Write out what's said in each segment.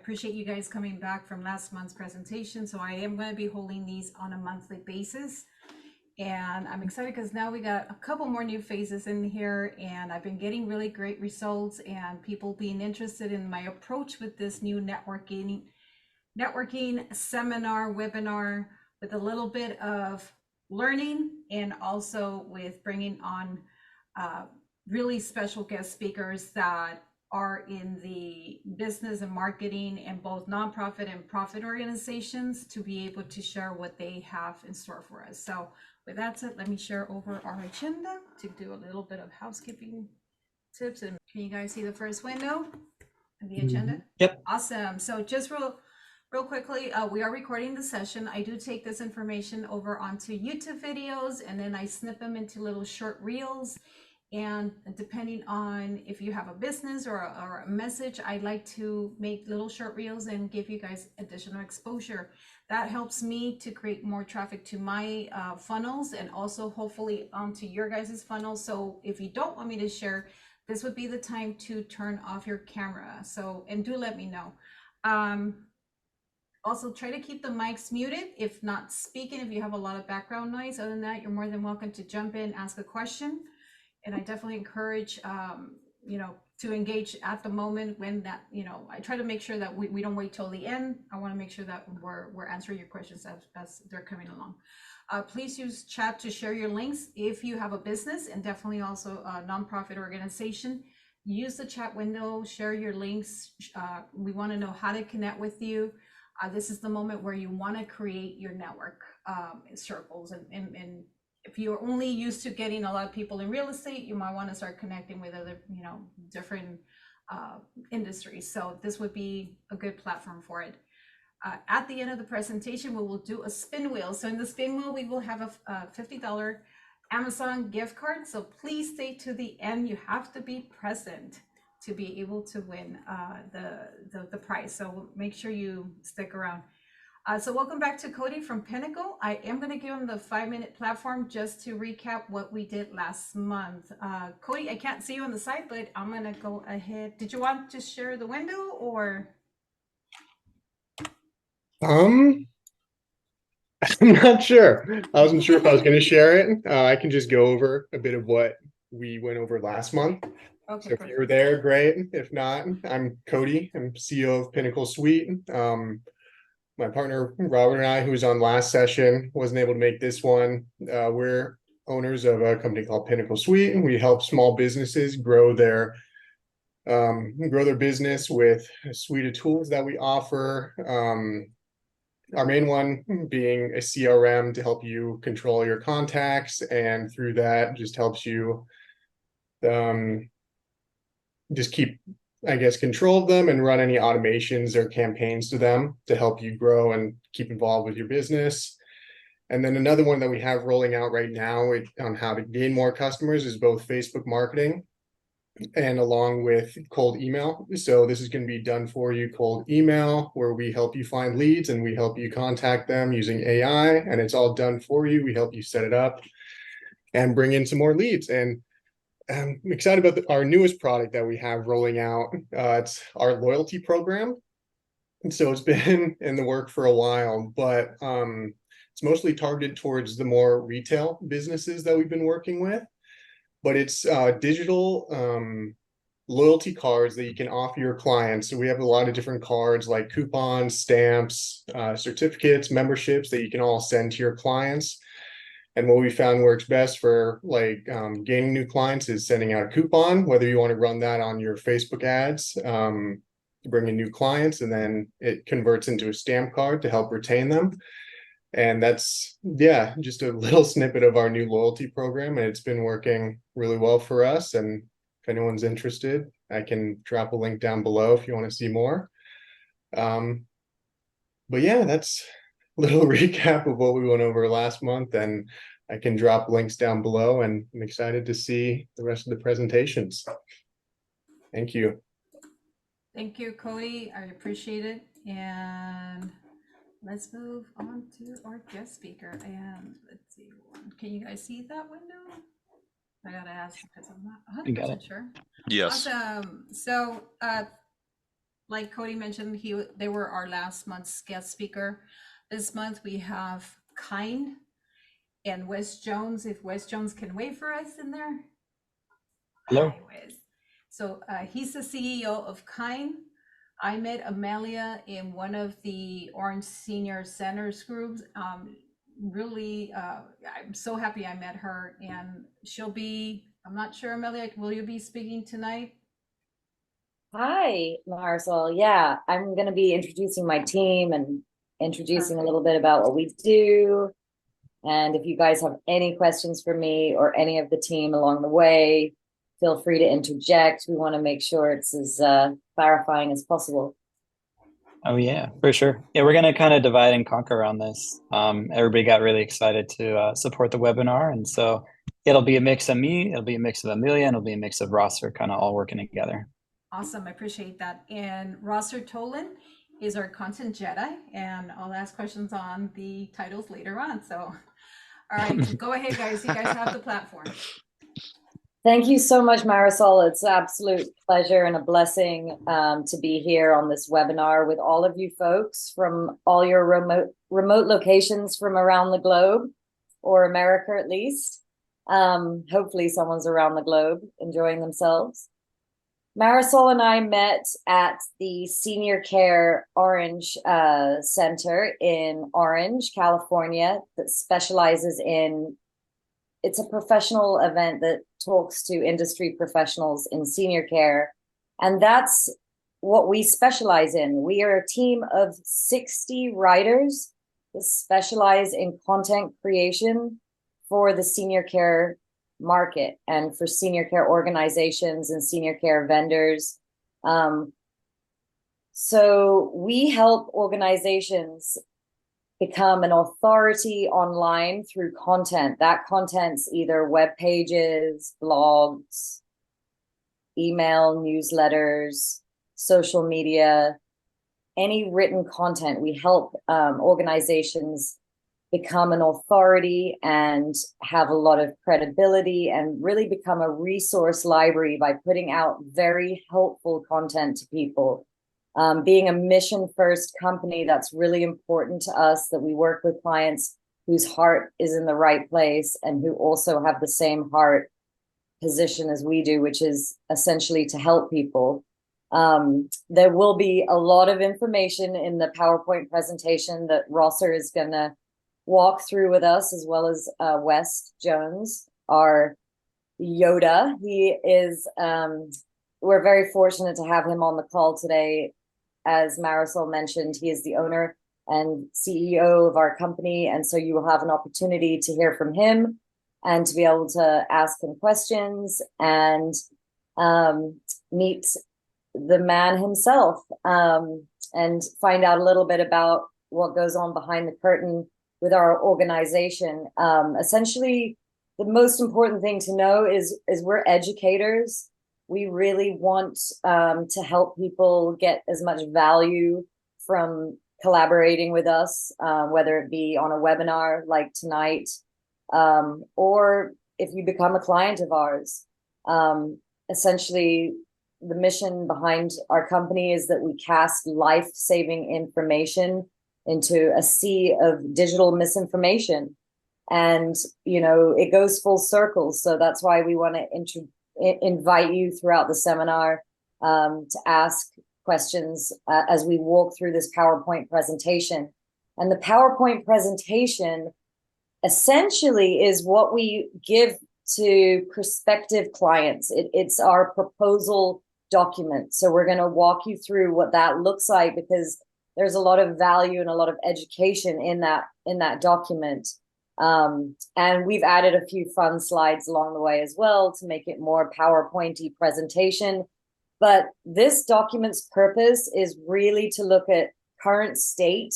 Appreciate you guys coming back from last month's presentation. So I am going to be holding these on a monthly basis. And I'm excited because now we got a couple more new phases in here, and I've been getting really great results and people being interested in my approach with this new networking seminar, webinar, with a little bit of learning and also with bringing on really special guest speakers that are in the business and marketing and both nonprofit and profit organizations to be able to share what they have in store for us. So with that said, let me share over our agenda to do a little bit of housekeeping tips. And can you guys see the first window of the agenda? Yep. Awesome. So just real quickly, we are recording the session. I do take this information over onto YouTube videos, and then I snip them into little short reels. And depending on if you have a business or a message, I like to make little short reels and give you guys additional exposure. That helps me to create more traffic to my funnels, and also hopefully onto your guys' funnels. So if you don't want me to share, this would be the time to turn off your camera. So, and do let me know. Also, try to keep the mics muted if not speaking, if you have a lot of background noise. Other than that, you're more than welcome to jump in, ask a question. And I definitely encourage, to engage at the moment when that, I try to make sure that we don't wait till the end. I want to make sure that we're answering your questions as they're coming along. Please use chat to share your links if you have a business, and definitely also a nonprofit organization. Use the chat window, share your links. We want to know how to connect with you. This is the moment where you want to create your network circles, and if you're only used to getting a lot of people in real estate, you might want to start connecting with other, different industries. So this would be a good platform for it. At the end of the presentation, we will do a spin wheel. So in the spin wheel, we will have a $50 Amazon gift card. So please stay to the end. You have to be present to be able to win the prize. So make sure you stick around. So welcome back to Cody from Pinnacle. I am going to give him the 5-minute platform just to recap what we did last month. Cody, I can't see you on the side, but I'm going to go ahead. Did you want to share the window or? I'm not sure. I wasn't sure if I was going to share it. I can just go over a bit of what we went over last month. Okay, so if you were there, great. If not, I'm Cody. I'm CEO of Pinnacle Suite. My partner, Robert, and I, who was on last session, wasn't able to make this one. We're owners of a company called Pinnacle Suite, and we help small businesses grow their business with a suite of tools that we offer. Our main one being a CRM to help you control your contacts, and through that just helps you just keep, I guess, control of them and run any automations or campaigns to them to help you grow and keep involved with your business. And then another one that we have rolling out right now on how to gain more customers is both Facebook marketing and along with cold email. So this is going to be done for you cold email, where we help you find leads and we help you contact them using AI, and it's all done for you. We help you set it up and bring in some more leads. And I'm excited about our newest product that we have rolling out. It's our loyalty program. And so it's been in the work for a while, but it's mostly targeted towards the more retail businesses that we've been working with. But it's digital loyalty cards that you can offer your clients. So we have a lot of different cards like coupons, stamps, certificates, memberships that you can all send to your clients. And what we found works best for gaining new clients is sending out a coupon, whether you want to run that on your Facebook ads to bring in new clients, and then it converts into a stamp card to help retain them. And that's, just a little snippet of our new loyalty program. And it's been working really well for us. And if anyone's interested, I can drop a link down below if you want to see more. But yeah, that's a little recap of what we went over last month, and I can drop links down below, and I'm excited to see the rest of the presentations. Thank you. Thank you, Cody. I appreciate it. And let's move on to our guest speaker. And let's see, can you guys see that window? I gotta ask because I'm not 100% sure. Yes. Awesome. So, like Cody mentioned, they were our last month's guest speaker. This month we have Kind and Wes Jones. If Wes Jones can wait for us in there. Hello. Hi, Wes. So he's the CEO of Kind. I met Amelia in one of the Orange Senior Centers groups. Really, I'm so happy I met her, and she'll be, I'm not sure, Amelia, will you be speaking tonight? Hi, Marisol. Yeah, I'm going to be introducing my team and introducing a little bit about what we do. And if you guys have any questions for me or any of the team along the way, feel free to interject. We want to make sure it's as clarifying as possible. Oh yeah, for sure. Yeah, we're gonna kind of divide and conquer around this. Everybody got really excited to support the webinar, and so it'll be a mix of me, it'll be a mix of Amelia, and it'll be a mix of Rosser, kind of all working together. Awesome, I appreciate that. And Rosser Tolan is our content Jedi, and I'll ask questions on the titles later on. So, all right, go ahead, guys. You guys have the platform. Thank you so much, Marisol. It's an absolute pleasure and a blessing to be here on this webinar with all of you folks from all your remote locations from around the globe, or America at least. Hopefully someone's around the globe enjoying themselves. Marisol and I met at the Senior Care Orange Center in Orange, California, that specializes in, it's a professional event that talks to industry professionals in senior care. And that's what we specialize in. We are a team of 60 writers that specialize in content creation for the senior care market and for senior care organizations and senior care vendors. So we help organizations become an authority online through content. That content's either web pages, blogs, email, newsletters, social media, any written content. We help organizations become an authority and have a lot of credibility and really become a resource library by putting out very helpful content to people. Being a mission-first company, that's really important to us, that we work with clients whose heart is in the right place and who also have the same heart position as we do, which is essentially to help people. There will be a lot of information in the PowerPoint presentation that Rosser is going to walk through with us, as well as Wes Jones, our Yoda. He is, we're very fortunate to have him on the call today. As Marisol mentioned, he is the owner and CEO of our company. And so you will have an opportunity to hear from him and to be able to ask him questions and meet the man himself and find out a little bit about what goes on behind the curtain with our organization. Essentially, the most important thing to know is we're educators. We really want to help people get as much value from collaborating with us, whether it be on a webinar like tonight, or if you become a client of ours. Essentially, the mission behind our company is that we cast life-saving information into a sea of digital misinformation. And, you know, it goes full circle. So that's why we want to invite you throughout the seminar to ask questions as we walk through this PowerPoint presentation. And the PowerPoint presentation essentially is what we give to prospective clients. It's our proposal document. So we're going to walk you through what that looks like, because there's a lot of value and a lot of education in that document. And we've added a few fun slides along the way as well to make it more PowerPointy presentation. But this document's purpose is really to look at current state,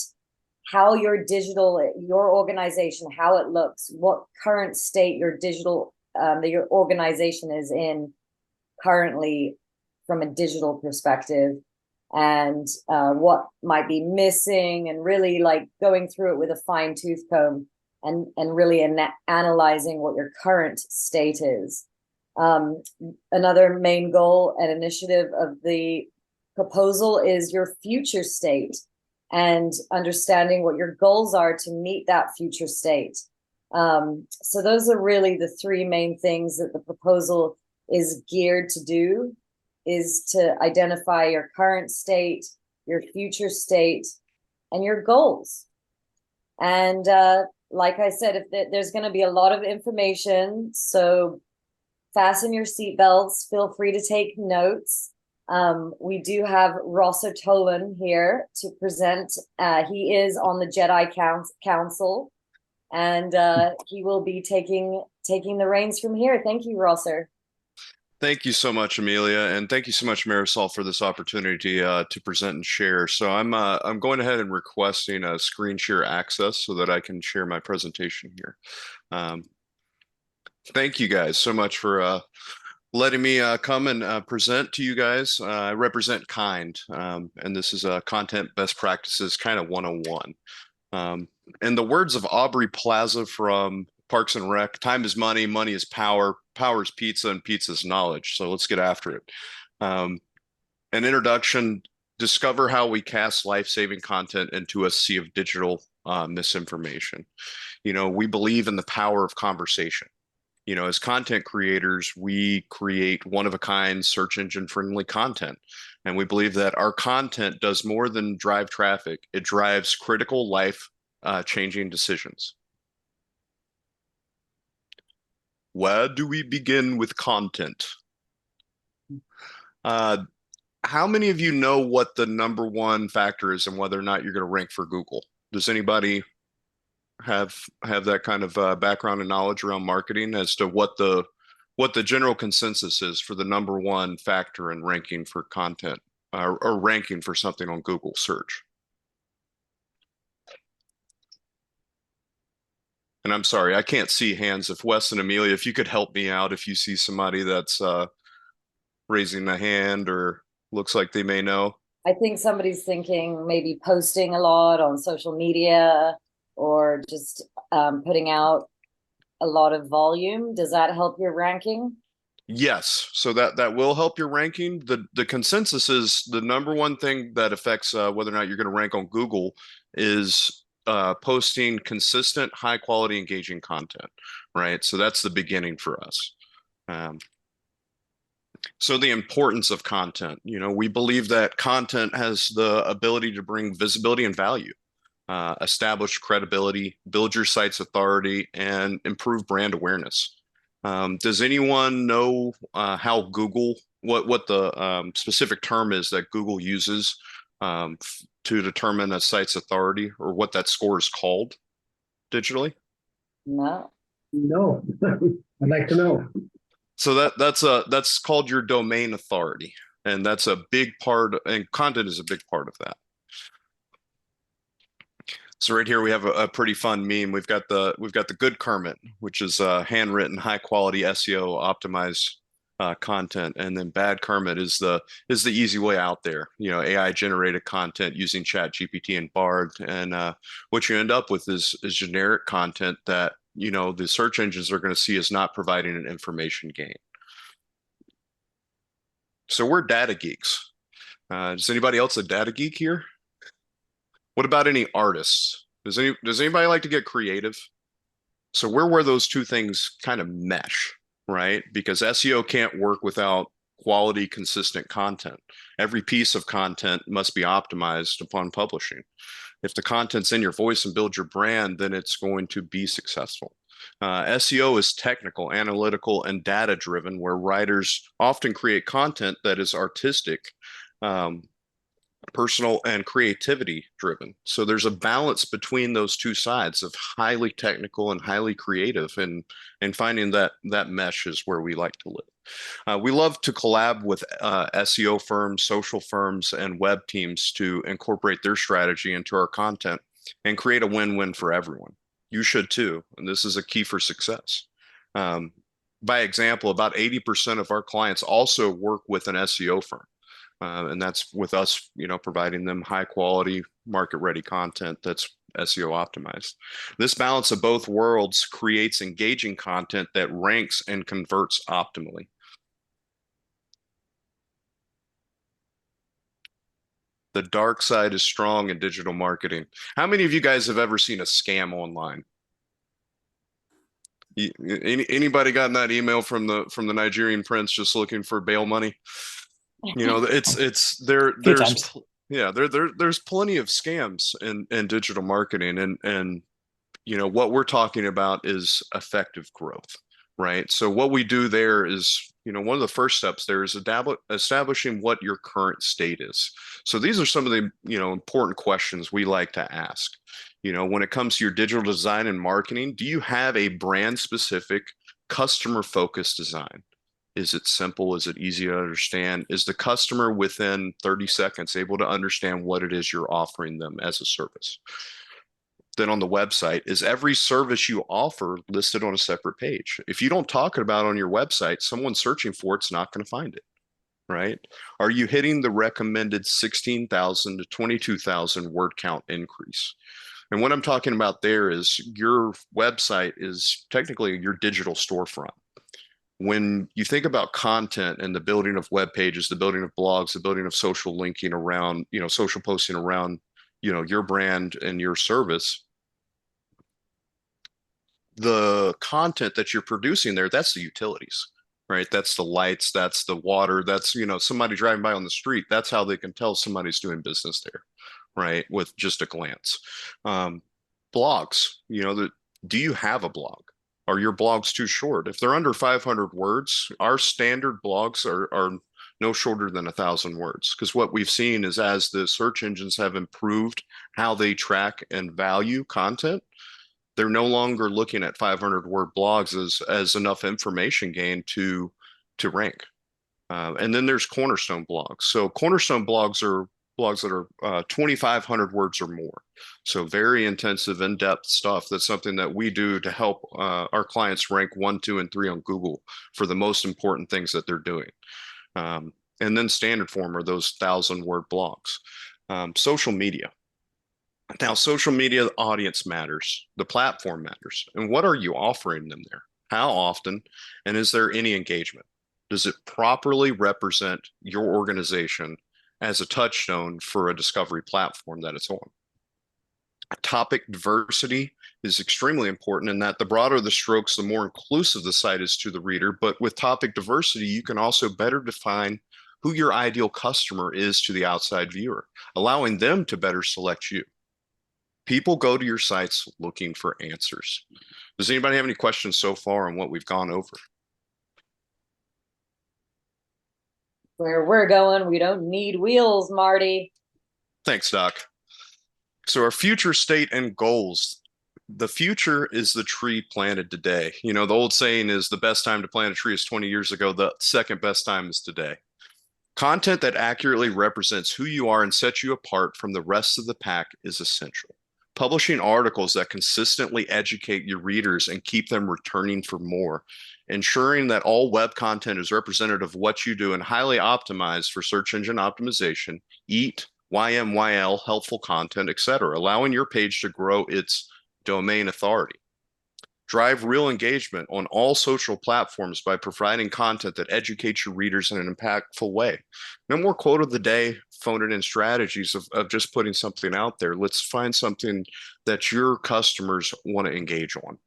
how your organization, how it looks, what current state your your organization is in currently from a digital perspective, and what might be missing, and really like going through it with a fine tooth comb and really analyzing what your current state is. Another main goal and initiative of the proposal is your future state and understanding what your goals are to meet that future state. So those are really the three main things that the proposal is geared to do, is to identify your current state, your future state, and your goals. And like I said, there's going to be a lot of information, so fasten your seatbelts, feel free to take notes. We do have Rosser Tolan here to present. He is on the Jedi Council, and he will be taking the reins from here. Thank you, Rosser. Thank you so much, Amelia, and thank you so much, Marisol, for this opportunity to present and share. So I'm going ahead and requesting a screen share access so that I can share my presentation here. Thank you guys so much for letting me come and present to you guys. I represent Kind, and this is a content best practices kind of 101. In the words of Aubrey Plaza from Parks and Rec, time is money, money is power, power is pizza, and pizza is knowledge. So let's get after it. An introduction: discover how we cast life-saving content into a sea of digital misinformation. We believe in the power of conversation. As content creators, we create one-of-a-kind, search engine-friendly content. And we believe that our content does more than drive traffic. It drives critical life-changing decisions. Where do we begin with content? How many of you know what the #1 factor is and whether or not you're going to rank for Google? Does anybody have that kind of background and knowledge around marketing as to what the general consensus is for the #1 factor in ranking for content or ranking for something on Google search? And I'm sorry, I can't see hands. If Wes and Amelia, if you could help me out, if you see somebody that's raising a hand or looks like they may know. I think somebody's thinking maybe posting a lot on social media or just putting out a lot of volume. Does that help your ranking? Yes, so that will help your ranking. The consensus is the #1 thing that affects whether or not you're going to rank on Google is posting consistent, high quality, engaging content, right? So that's the beginning for us. So the importance of content, we believe that content has the ability to bring visibility and value, establish credibility, build your site's authority, and improve brand awareness. Does anyone know how Google, what the specific term is that Google uses to determine a site's authority, or what that score is called digitally? No. I'd like to know. So that's called your domain authority, and that's a big part, and content is a big part of that. So right here we have a pretty fun meme. We've got the good Kermit, which is handwritten, high quality SEO optimized content, and then bad Kermit is the easy way out there. AI generated content using ChatGPT and Bard, and what you end up with is generic content that the search engines are going to see as not providing an information gain. So we're data geeks. Is anybody else a data geek here? What about any artists? Does anybody like to get creative? So we're where those two things kind of mesh, right? Because SEO can't work without quality, consistent content. Every piece of content must be optimized upon publishing. If the content's in your voice and build your brand, then it's going to be successful. SEO is technical, analytical, and data-driven, where writers often create content that is artistic, personal and creativity driven. So there's a balance between those two sides of highly technical and highly creative, and finding that mesh is where we like to live. We love to collab with SEO firms, social firms, and web teams to incorporate their strategy into our content and create a win-win for everyone. You should too, and this is a key for success. By example, about 80% of our clients also work with an SEO firm. And that's with us, providing them high quality, market ready content that's SEO optimized. This balance of both worlds creates engaging content that ranks and converts optimally. The dark side is strong in digital marketing. How many of you guys have ever seen a scam online? Anybody gotten that email from the Nigerian prince just looking for bail money? It's there's yeah, there's plenty of scams in digital marketing, and what we're talking about is effective growth, right? So what we do there is, one of the first steps there is establishing what your current state is. So these are some of the, important questions we like to ask. When it comes to your digital design and marketing, do you have a brand specific, customer focused design? Is it simple? Is it easy to understand? Is the customer within 30 seconds able to understand what it is you're offering them as a service? Then on the website, is every service you offer listed on a separate page? If you don't talk about it on your website, someone searching for it's not going to find it, right? Are you hitting the recommended 16,000 to 22,000 word count increase? And what I'm talking about there is your website is technically your digital storefront. When you think about content and the building of web pages, the building of blogs, the building of social linking around, social posting around, your brand and your service, the content that you're producing there, that's the utilities, right? That's the lights, that's the water, that's, somebody driving by on the street. That's how they can tell somebody's doing business there, right? With just a glance. Blogs, do you have a blog? Are your blogs too short? If they're under 500 words, our standard blogs are no shorter than 1,000 words. Because what we've seen is as the search engines have improved how they track and value content, they're no longer looking at 500-word blogs as enough information gain to rank. And then there's cornerstone blogs. So cornerstone blogs are blogs that are 2,500 words or more. So very intensive, in-depth stuff. That's something that we do to help our clients rank 1, 2, and 3 on Google for the most important things that they're doing. And then standard form are those 1,000-word blogs. Social media. Now, social media audience matters. The platform matters. And what are you offering them there? How often? And is there any engagement? Does it properly represent your organization as a touchstone for a discovery platform that it's on? Topic diversity is extremely important in that the broader the strokes, the more inclusive the site is to the reader. But with topic diversity, you can also better define who your ideal customer is to the outside viewer, allowing them to better select you. People go to your sites looking for answers. Does anybody have any questions so far on what we've gone over? Where we're going, we don't need wheels, Marty. Thanks, Doc. So our future state and goals. The future is the tree planted today. The old saying is the best time to plant a tree is 20 years ago. The second best time is today. Content that accurately represents who you are and sets you apart from the rest of the pack is essential. Publishing articles that consistently educate your readers and keep them returning for more. Ensuring that all web content is representative of what you do and highly optimized for search engine optimization, EAT, YMYL, helpful content, etc., allowing your page to grow its domain authority. Drive real engagement on all social platforms by providing content that educates your readers in an impactful way. No more quote of the day, phone it in strategies of just putting something out there. Let's find something that your customers want to engage on.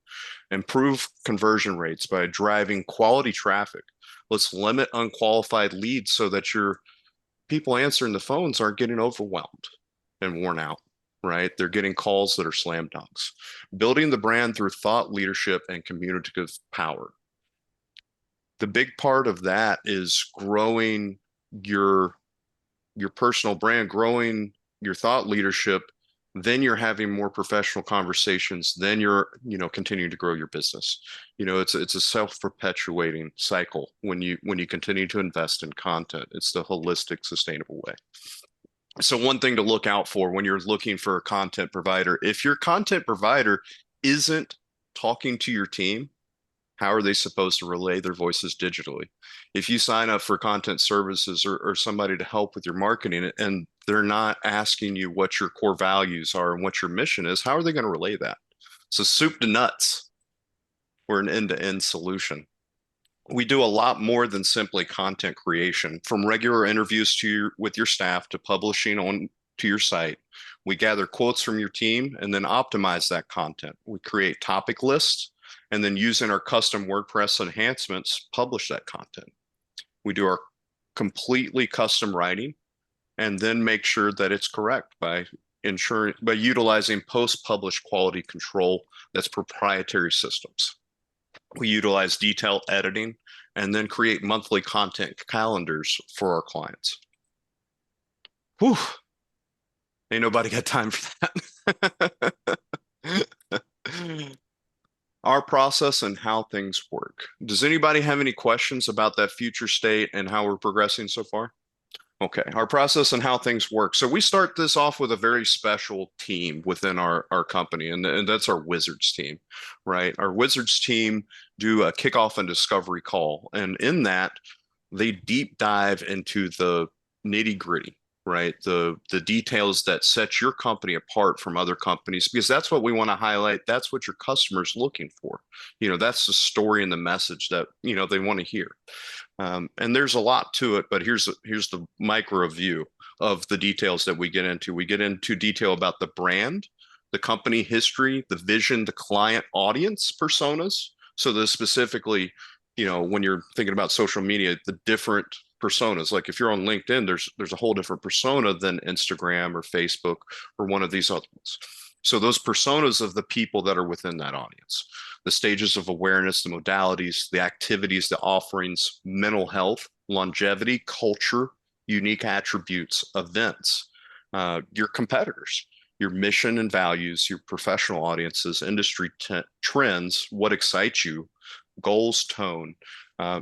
Improve conversion rates by driving quality traffic. Let's limit unqualified leads so that your people answering the phones aren't getting overwhelmed and worn out, right? They're getting calls that are slam dunks. Building the brand through thought leadership and communicative power. The big part of that is growing your your personal brand, growing your thought leadership, then you're having more professional conversations, then you're, continuing to grow your business. It's a self-perpetuating cycle when you continue to invest in content. It's the holistic, sustainable way. So one thing to look out for when you're looking for a content provider, if your content provider isn't talking to your team, how are they supposed to relay their voices digitally? If you sign up for content services or somebody to help with your marketing and they're not asking you what your core values are and what your mission is, how are they going to relay that? So soup to nuts, we're an end-to-end solution. We do a lot more than simply content creation, from regular interviews with your staff to publishing on to your site. We gather quotes from your team and then optimize that content. We create topic lists and then using our custom WordPress enhancements, publish that content. We do our completely custom writing and then make sure that it's correct by utilizing post-publish quality control that's proprietary systems. We utilize detailed editing and then create monthly content calendars for our clients. Whew. Ain't nobody got time for that. Our process and how things work. Does anybody have any questions about that future state and how we're progressing so far? Okay, our process and how things work. So we start this off with a very special team within our company, and that's our Wizards team, right? Our Wizards team do a kickoff and discovery call, and in that, they deep dive into the nitty-gritty, right? The details that set your company apart from other companies, because that's what we want to highlight. That's what your customer's looking for. That's the story and the message that, they want to hear. And there's a lot to it, but here's the micro view of the details that we get into. We get into detail about the brand, the company history, the vision, the client audience personas. So the specifically, when you're thinking about social media, the different personas, like if you're on LinkedIn, there's a whole different persona than Instagram or Facebook or one of these other ones. So those personas of the people that are within that audience, the stages of awareness, the modalities, the activities, the offerings, mental health, longevity, culture, unique attributes, events, your competitors, your mission and values, your professional audiences, industry trends, what excites you, goals, tone,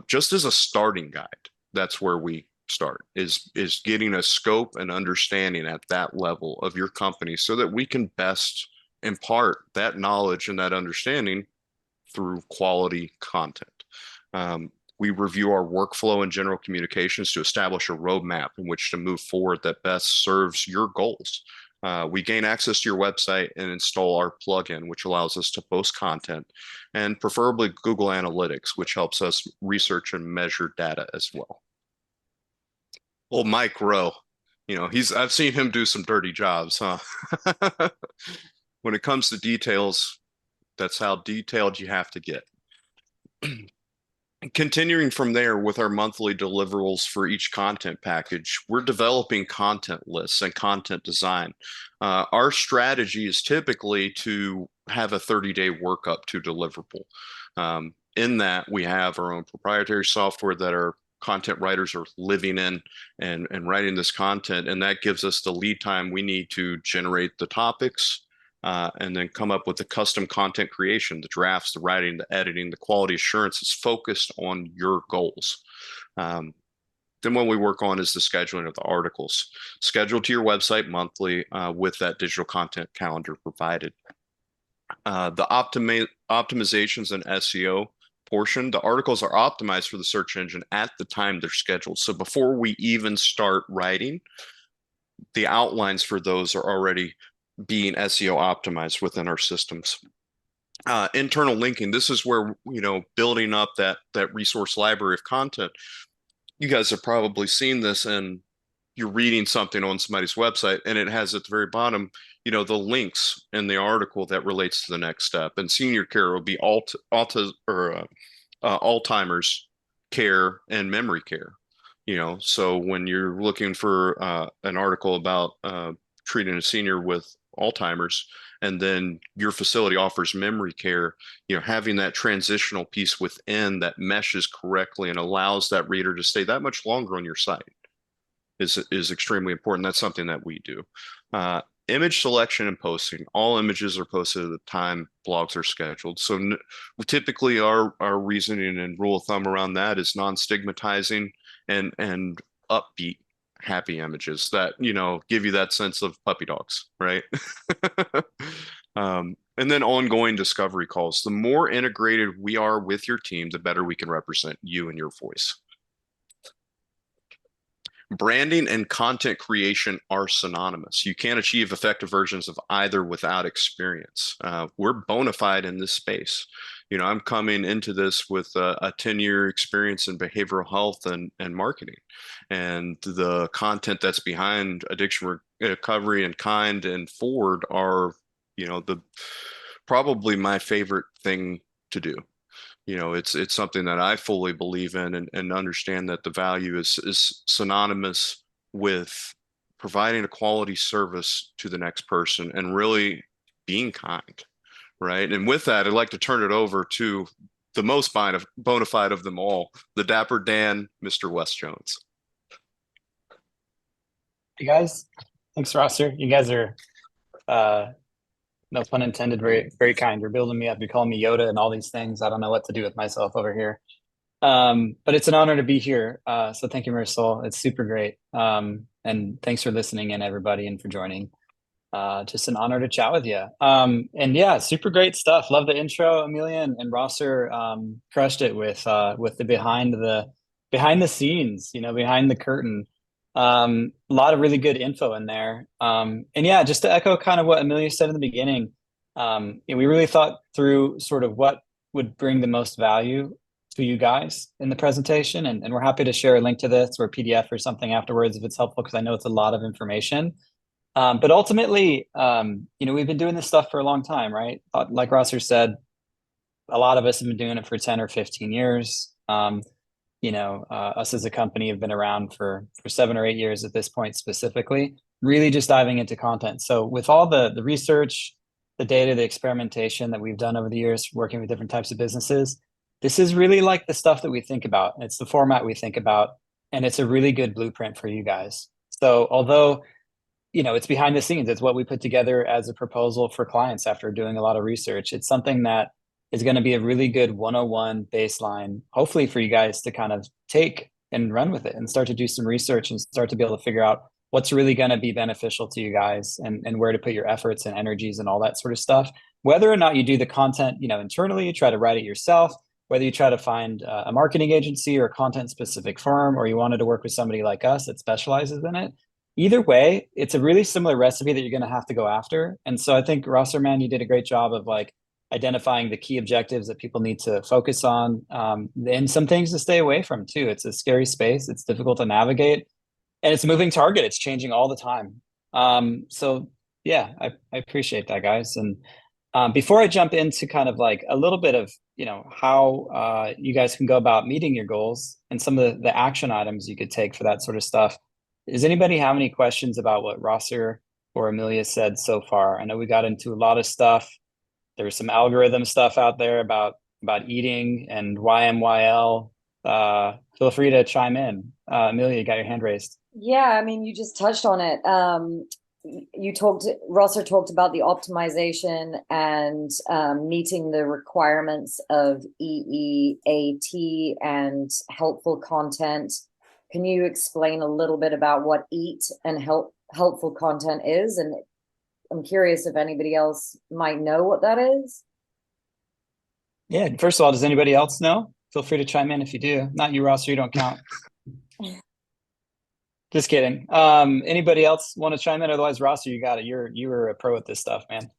just as a starting guide. That's where we start, is getting a scope and understanding at that level of your company so that we can best impart that knowledge and that understanding through quality content. We review our workflow and general communications to establish a roadmap in which to move forward that best serves your goals. We gain access to your website and install our plugin, which allows us to post content, and preferably Google Analytics, which helps us research and measure data as well. Old Mike Rowe, I've seen him do some dirty jobs, huh? When it comes to details, that's how detailed you have to get. Continuing from there with our monthly deliverables for each content package, we're developing content lists and content design. Our strategy is typically to have a 30-day workup to deliverable. In that, we have our own proprietary software that our content writers are living in and writing this content, and that gives us the lead time we need to generate the topics, and then come up with the custom content creation, the drafts, the writing, the editing, the quality assurance is focused on your goals. Then what we work on is the scheduling of the articles, scheduled to your website monthly with that digital content calendar provided. The optimizations and SEO portion, the articles are optimized for the search engine at the time they're scheduled. So before we even start writing, the outlines for those are already being SEO optimized within our systems. Internal linking, this is where, building up that resource library of content. You guys have probably seen this, and you're reading something on somebody's website and it has at the very bottom, the links in the article that relates to the next step. And senior care will be Alzheimer's care and memory care. So when you're looking for an article about treating a senior with Alzheimer's, and then your facility offers memory care, having that transitional piece within that meshes correctly and allows that reader to stay that much longer on your site. is extremely important. That's something that we do. Image selection and posting. All images are posted at the time blogs are scheduled. So typically our reasoning and rule of thumb around that is non-stigmatizing and upbeat, happy images that, you know, give you that sense of puppy dogs, right? And then ongoing discovery calls. The more integrated we are with your team, the better we can represent you and your voice. Branding and content creation are synonymous. You can't achieve effective versions of either without experience. We're bona fide in this space. You know, I'm coming into this with a 10-year experience in behavioral health and marketing. And the content that's behind addiction recovery and Kind and Forward are, you know, probably my favorite thing to do. You know, it's something that I fully believe in and understand that the value is synonymous with providing a quality service to the next person and really being kind, right? And with that, I'd like to turn it over to the most bona fide of them all, the Dapper Dan, Mr. Wes Jones. You guys, thanks, Rosser. You guys are no pun intended, very, very kind. You're building me up. You're calling me Yoda and all these things. I don't know what to do with myself over here. But it's an honor to be here. So thank you, Marisol. It's super great. And thanks for listening in, everybody, and for joining. Just an honor to chat with you. And yeah, super great stuff. Love the intro, Amelia and Rosser crushed it with the behind the scenes, you know, behind the curtain. A lot of really good info in there. And yeah, just to echo kind of what Amelia said in the beginning, we really thought through sort of what would bring the most value to you guys in the presentation. And we're happy to share a link to this or a PDF or something afterwards if it's helpful, because I know it's a lot of information. But ultimately, you know, we've been doing this stuff for a long time, right? Like Rosser said, a lot of us have been doing it for 10 or 15 years. You know, us as a company have been around for 7 or 8 years at this point specifically, really just diving into content. So with all the research, the data, the experimentation that we've done over the years, working with different types of businesses, this is really like the stuff that we think about. It's the format we think about, and it's a really good blueprint for you guys. So although, you know, it's behind the scenes, it's what we put together as a proposal for clients after doing a lot of research. It's something that is going to be a really good 101 baseline, hopefully for you guys to kind of take and run with it and start to do some research and start to be able to figure out what's really going to be beneficial to you guys and where to put your efforts and energies and all that sort of stuff. Whether or not you do the content, you know, internally, you try to write it yourself, whether you try to find a marketing agency or a content specific firm, or you wanted to work with somebody like us that specializes in it. Either way, it's a really similar recipe that you're going to have to go after. And so I think Rosserman, you did a great job of like identifying the key objectives that people need to focus on, and some things to stay away from too. It's a scary space. It's difficult to navigate, and it's a moving target. It's changing all the time. So yeah, I appreciate that, guys. And before I jump into kind of like a little bit of, you know, how you guys can go about meeting your goals and some of the action items you could take for that sort of stuff, does anybody have any questions about what Rosser or Amelia said so far? I know we got into a lot of stuff. There was some algorithm stuff out there about eating and YMYL. Feel free to chime in. Amelia, you got your hand raised. Yeah, I mean, you just touched on it. Rosser talked about the optimization and meeting the requirements of EEAT and helpful content. Can you explain a little bit about what EAT and helpful content is? And I'm curious if anybody else might know what that is. Yeah, first of all, does anybody else know? Feel free to chime in if you do. Not you, Rosser, you don't count. Just kidding. Anybody else want to chime in? Otherwise, Rosser, you got it. You were a pro at this stuff, man.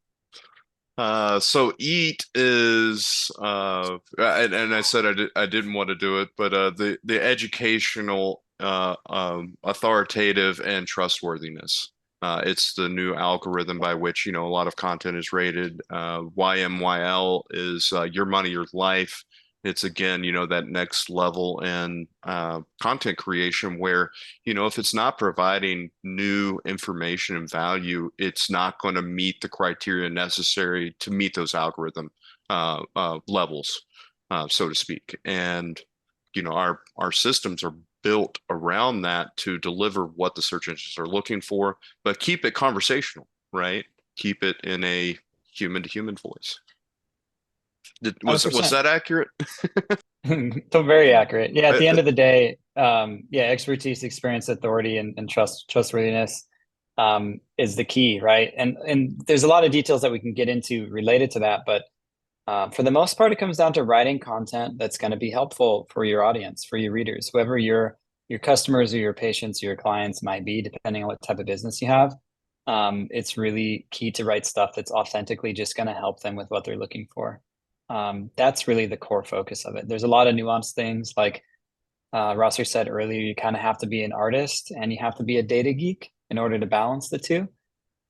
So EAT is and I said I didn't want to do it, but the educational, authoritative, and trustworthiness. It's the new algorithm by which, you know, a lot of content is rated. YMYL is your money, your life. It's again, you know, that next level in content creation where, you know, if it's not providing new information and value, it's not going to meet the criteria necessary to meet those algorithm levels, so to speak. And, you know, our systems are built around that to deliver what the search engines are looking for, but keep it conversational, right? Keep it in a human to human voice. Was 100%. that accurate? So very accurate. Yeah, at the end of the day, yeah, expertise, experience, authority, and trustworthiness is the key, right? And there's a lot of details that we can get into related to that, but for the most part, it comes down to writing content that's going to be helpful for your audience, for your readers, whoever your customers or your patients or your clients might be, depending on what type of business you have. It's really key to write stuff that's authentically just going to help them with what they're looking for. That's really the core focus of it. There's a lot of nuanced things, like Rosser said earlier, you kind of have to be an artist and you have to be a data geek in order to balance the two.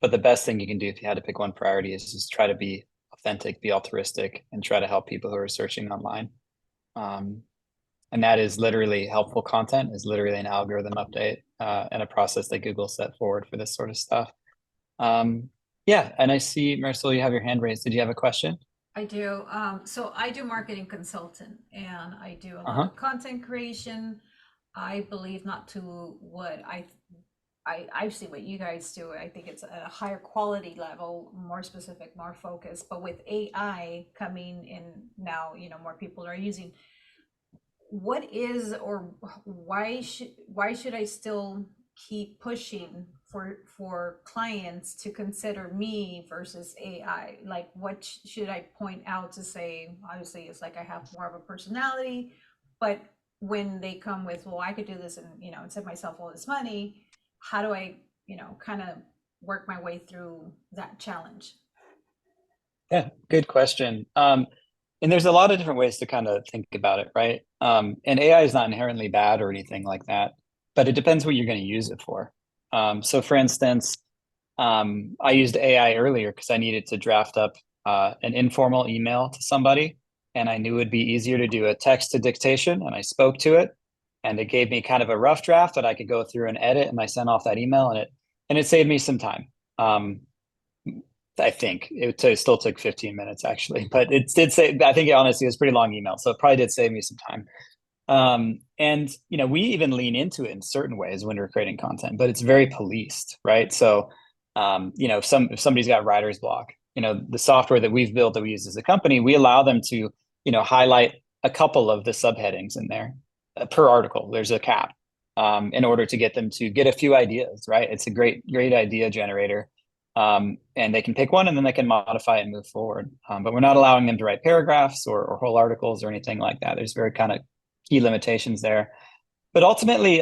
But the best thing you can do if you had to pick one priority is just try to be authentic, be altruistic, and try to help people who are searching online. And that is literally helpful content, is literally an algorithm update and a process that Google set forward for this sort of stuff. Yeah, and I see, Marisol, you have your hand raised. Did you have a question? I do. So I do marketing consultant and I do a lot of content creation. I believe not to what I've seen what you guys do. I think it's at a higher quality level, more specific, more focused. But with AI coming in now, more people are using. What is, or why should I still keep pushing for clients to consider me versus AI? Like, what should I point out to say? Obviously, it's like I have more of a personality, but when they come with, well, I could do this and and save myself all this money, how do I kind of work my way through that challenge? Yeah, good question. And there's a lot of different ways to kind of think about it, right? And AI is not inherently bad or anything like that, but it depends what you're going to use it for. So for instance, I used AI earlier because I needed to draft up an informal email to somebody, and I knew it would be easier to do a text to dictation, and I spoke to it, and it gave me kind of a rough draft that I could go through and edit, and I sent off that email, and it saved me some time. I think it still took 15 minutes actually, but it did say, I think honestly it was a pretty long email, so it probably did save me some time. And we even lean into it in certain ways when we're creating content, but it's very policed, right? So if somebody's got writer's block, the software that we've built that we use as a company, we allow them to highlight a couple of the subheadings in there per article. There's a cap in order to get them to get a few ideas, right? It's a great idea generator. And they can pick one and then they can modify it and move forward. But we're not allowing them to write paragraphs or whole articles or anything like that. There's very kind of key limitations there. But ultimately,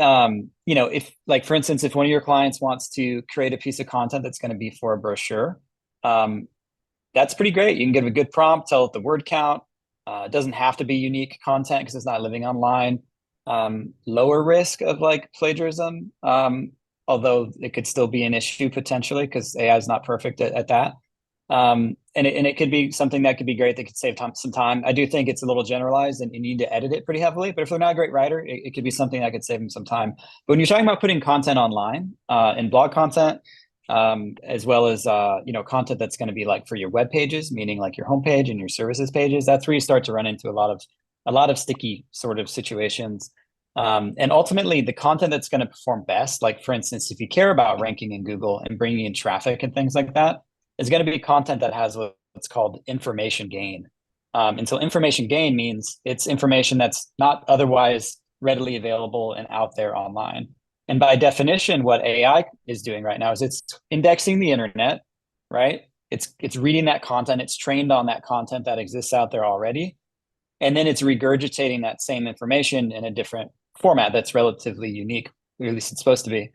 if, like, for instance, if one of your clients wants to create a piece of content that's going to be for a brochure, that's pretty great. You can give a good prompt, tell it the word count. It doesn't have to be unique content because it's not living online. Lower risk of like plagiarism, although it could still be an issue potentially because AI is not perfect at that. And it could be something that could be great that could save some time. I do think it's a little generalized and you need to edit it pretty heavily, but if they're not a great writer, it could be something that could save them some time. But when you're talking about putting content online, and blog content, as well as content that's going to be like for your web pages, meaning like your homepage and your services pages, that's where you start to run into a lot of sticky sort of situations. And ultimately, the content that's going to perform best, like for instance, if you care about ranking in Google and bringing in traffic and things like that, is going to be content that has what's called information gain. And so information gain means it's information that's not otherwise readily available and out there online. And by definition, what AI is doing right now is it's indexing the internet, right? It's reading that content, it's trained on that content that exists out there already. And then it's regurgitating that same information in a different format that's relatively unique, or at least it's supposed to be.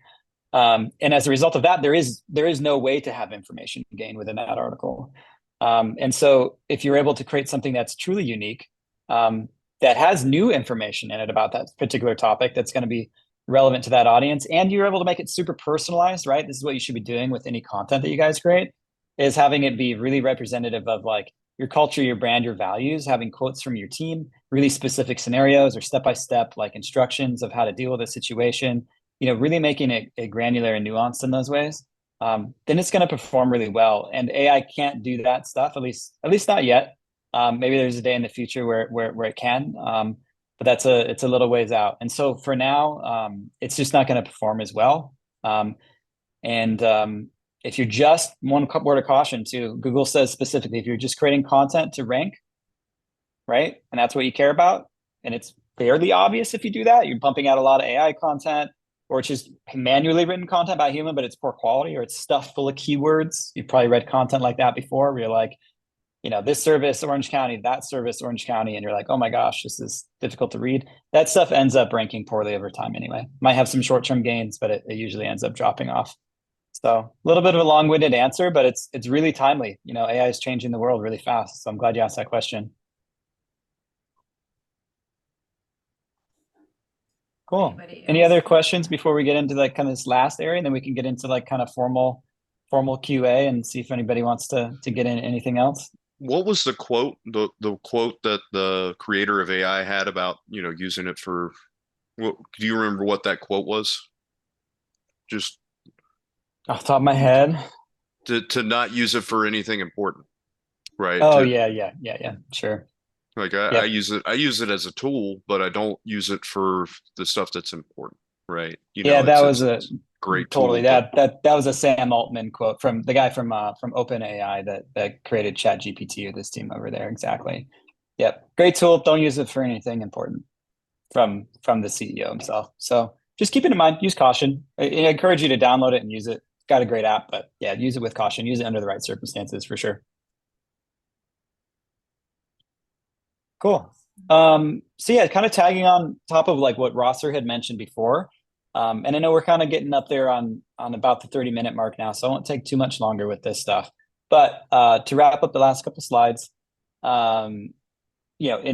And as a result of that, there is no way to have information gain within that article. And so if you're able to create something that's truly unique, that has new information in it about that particular topic that's going to be relevant to that audience, and you're able to make it super personalized, right? This is what you should be doing with any content that you guys create, is having it be really representative of like your culture, your brand, your values, having quotes from your team, really specific scenarios or step-by-step like instructions of how to deal with a situation, really making it granular and nuanced in those ways, then it's going to perform really well. And AI can't do that stuff, at least not yet. Maybe there's a day in the future where it can. but it's a little ways out. And so for now, it's just not going to perform as well. And if you're just, one word of caution too, Google says specifically, if you're just creating content to rank, right, and that's what you care about, and it's fairly obvious if you do that, you're bumping out a lot of AI content, or it's just manually written content by a human, but it's poor quality, or it's stuffed full of keywords. You've probably read content like that before, where you're like, this service, Orange County, that service, Orange County, and you're like, oh my gosh, this is difficult to read. That stuff ends up ranking poorly over time anyway. Might have some short-term gains, but it usually ends up dropping off. So a little bit of a long-winded answer, but it's really timely. AI is changing the world really fast. So I'm glad you asked that question. Cool. Any other questions before we get into like kind of this last area, and then we can get into like kind of formal QA and see if anybody wants to get in anything else? What was the quote, the quote that the creator of AI had about, using it for, do you remember what that quote was? Just off the top of my head. To not use it for anything important, right? Oh, yeah. Sure. Like Yep. I use it as a tool, but I don't use it for the stuff that's important, right? Yeah, that was a great totally tool, that was a Sam Altman quote from the guy from OpenAI that created ChatGPT with his team over there. Exactly. Yep. Great tool. Don't use it for anything important from the CEO himself. So just keep it in mind, use caution. I encourage you to download it and use it. It's got a great app, but yeah, use it with caution. Use it under the right circumstances for sure. Cool. So yeah, kind of tagging on top of like what Rosser had mentioned before. And I know we're kind of getting up there on about the 30-minute mark now, so I won't take too much longer with this stuff. But to wrap up the last couple slides, in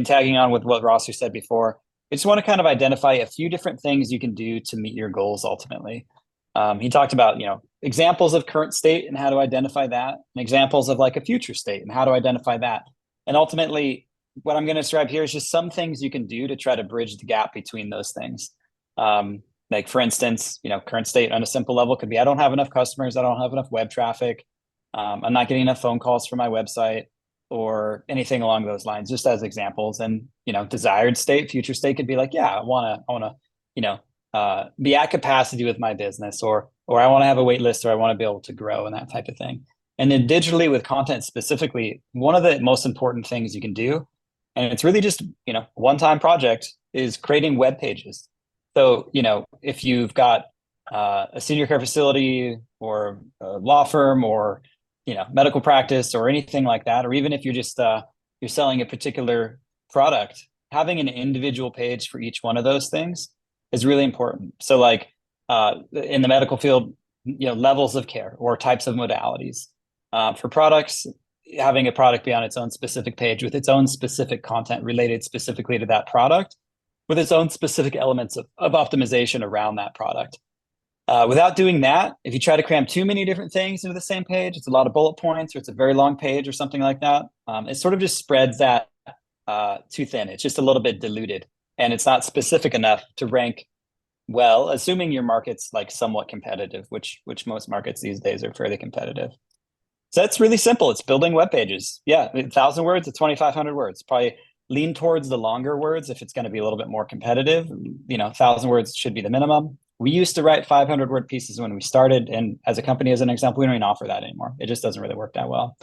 tagging on with what Rosser said before, I just want to kind of identify a few different things you can do to meet your goals ultimately. He talked about, examples of current state and how to identify that, and examples of like a future state and how to identify that. And ultimately, what I'm going to describe here is just some things you can do to try to bridge the gap between those things. Like for instance, current state on a simple level could be, I don't have enough customers. I don't have enough web traffic. I'm not getting enough phone calls for my website or anything along those lines, just as examples. And, desired state, future state could be like, yeah, I want to, be at capacity with my business, or I want to have a wait list, or I want to be able to grow, and that type of thing. And then digitally with content specifically, one of the most important things you can do, and it's really just, one-time project, is creating web pages. So, if you've got a senior care facility or a law firm or, medical practice or anything like that, or even if you're just, you're selling a particular product, having an individual page for each one of those things is really important. So like in the medical field, levels of care or types of modalities. For products, having a product be on its own specific page with its own specific content related specifically to that product, with its own specific elements of optimization around that product. Without doing that, if you try to cram too many different things into the same page, it's a lot of bullet points, or it's a very long page or something like that. It sort of just spreads that too thin. It's just a little bit diluted, and it's not specific enough to rank well, assuming your market's like somewhat competitive, which most markets these days are fairly competitive. So that's really simple. It's building web pages. Yeah, 1,000 words to 2,500 words. Probably lean towards the longer words if it's going to be a little bit more competitive. 1,000 words should be the minimum. We used to write 500-word pieces when we started, and as a company, as an example, we don't even offer that anymore. It just doesn't really work that well.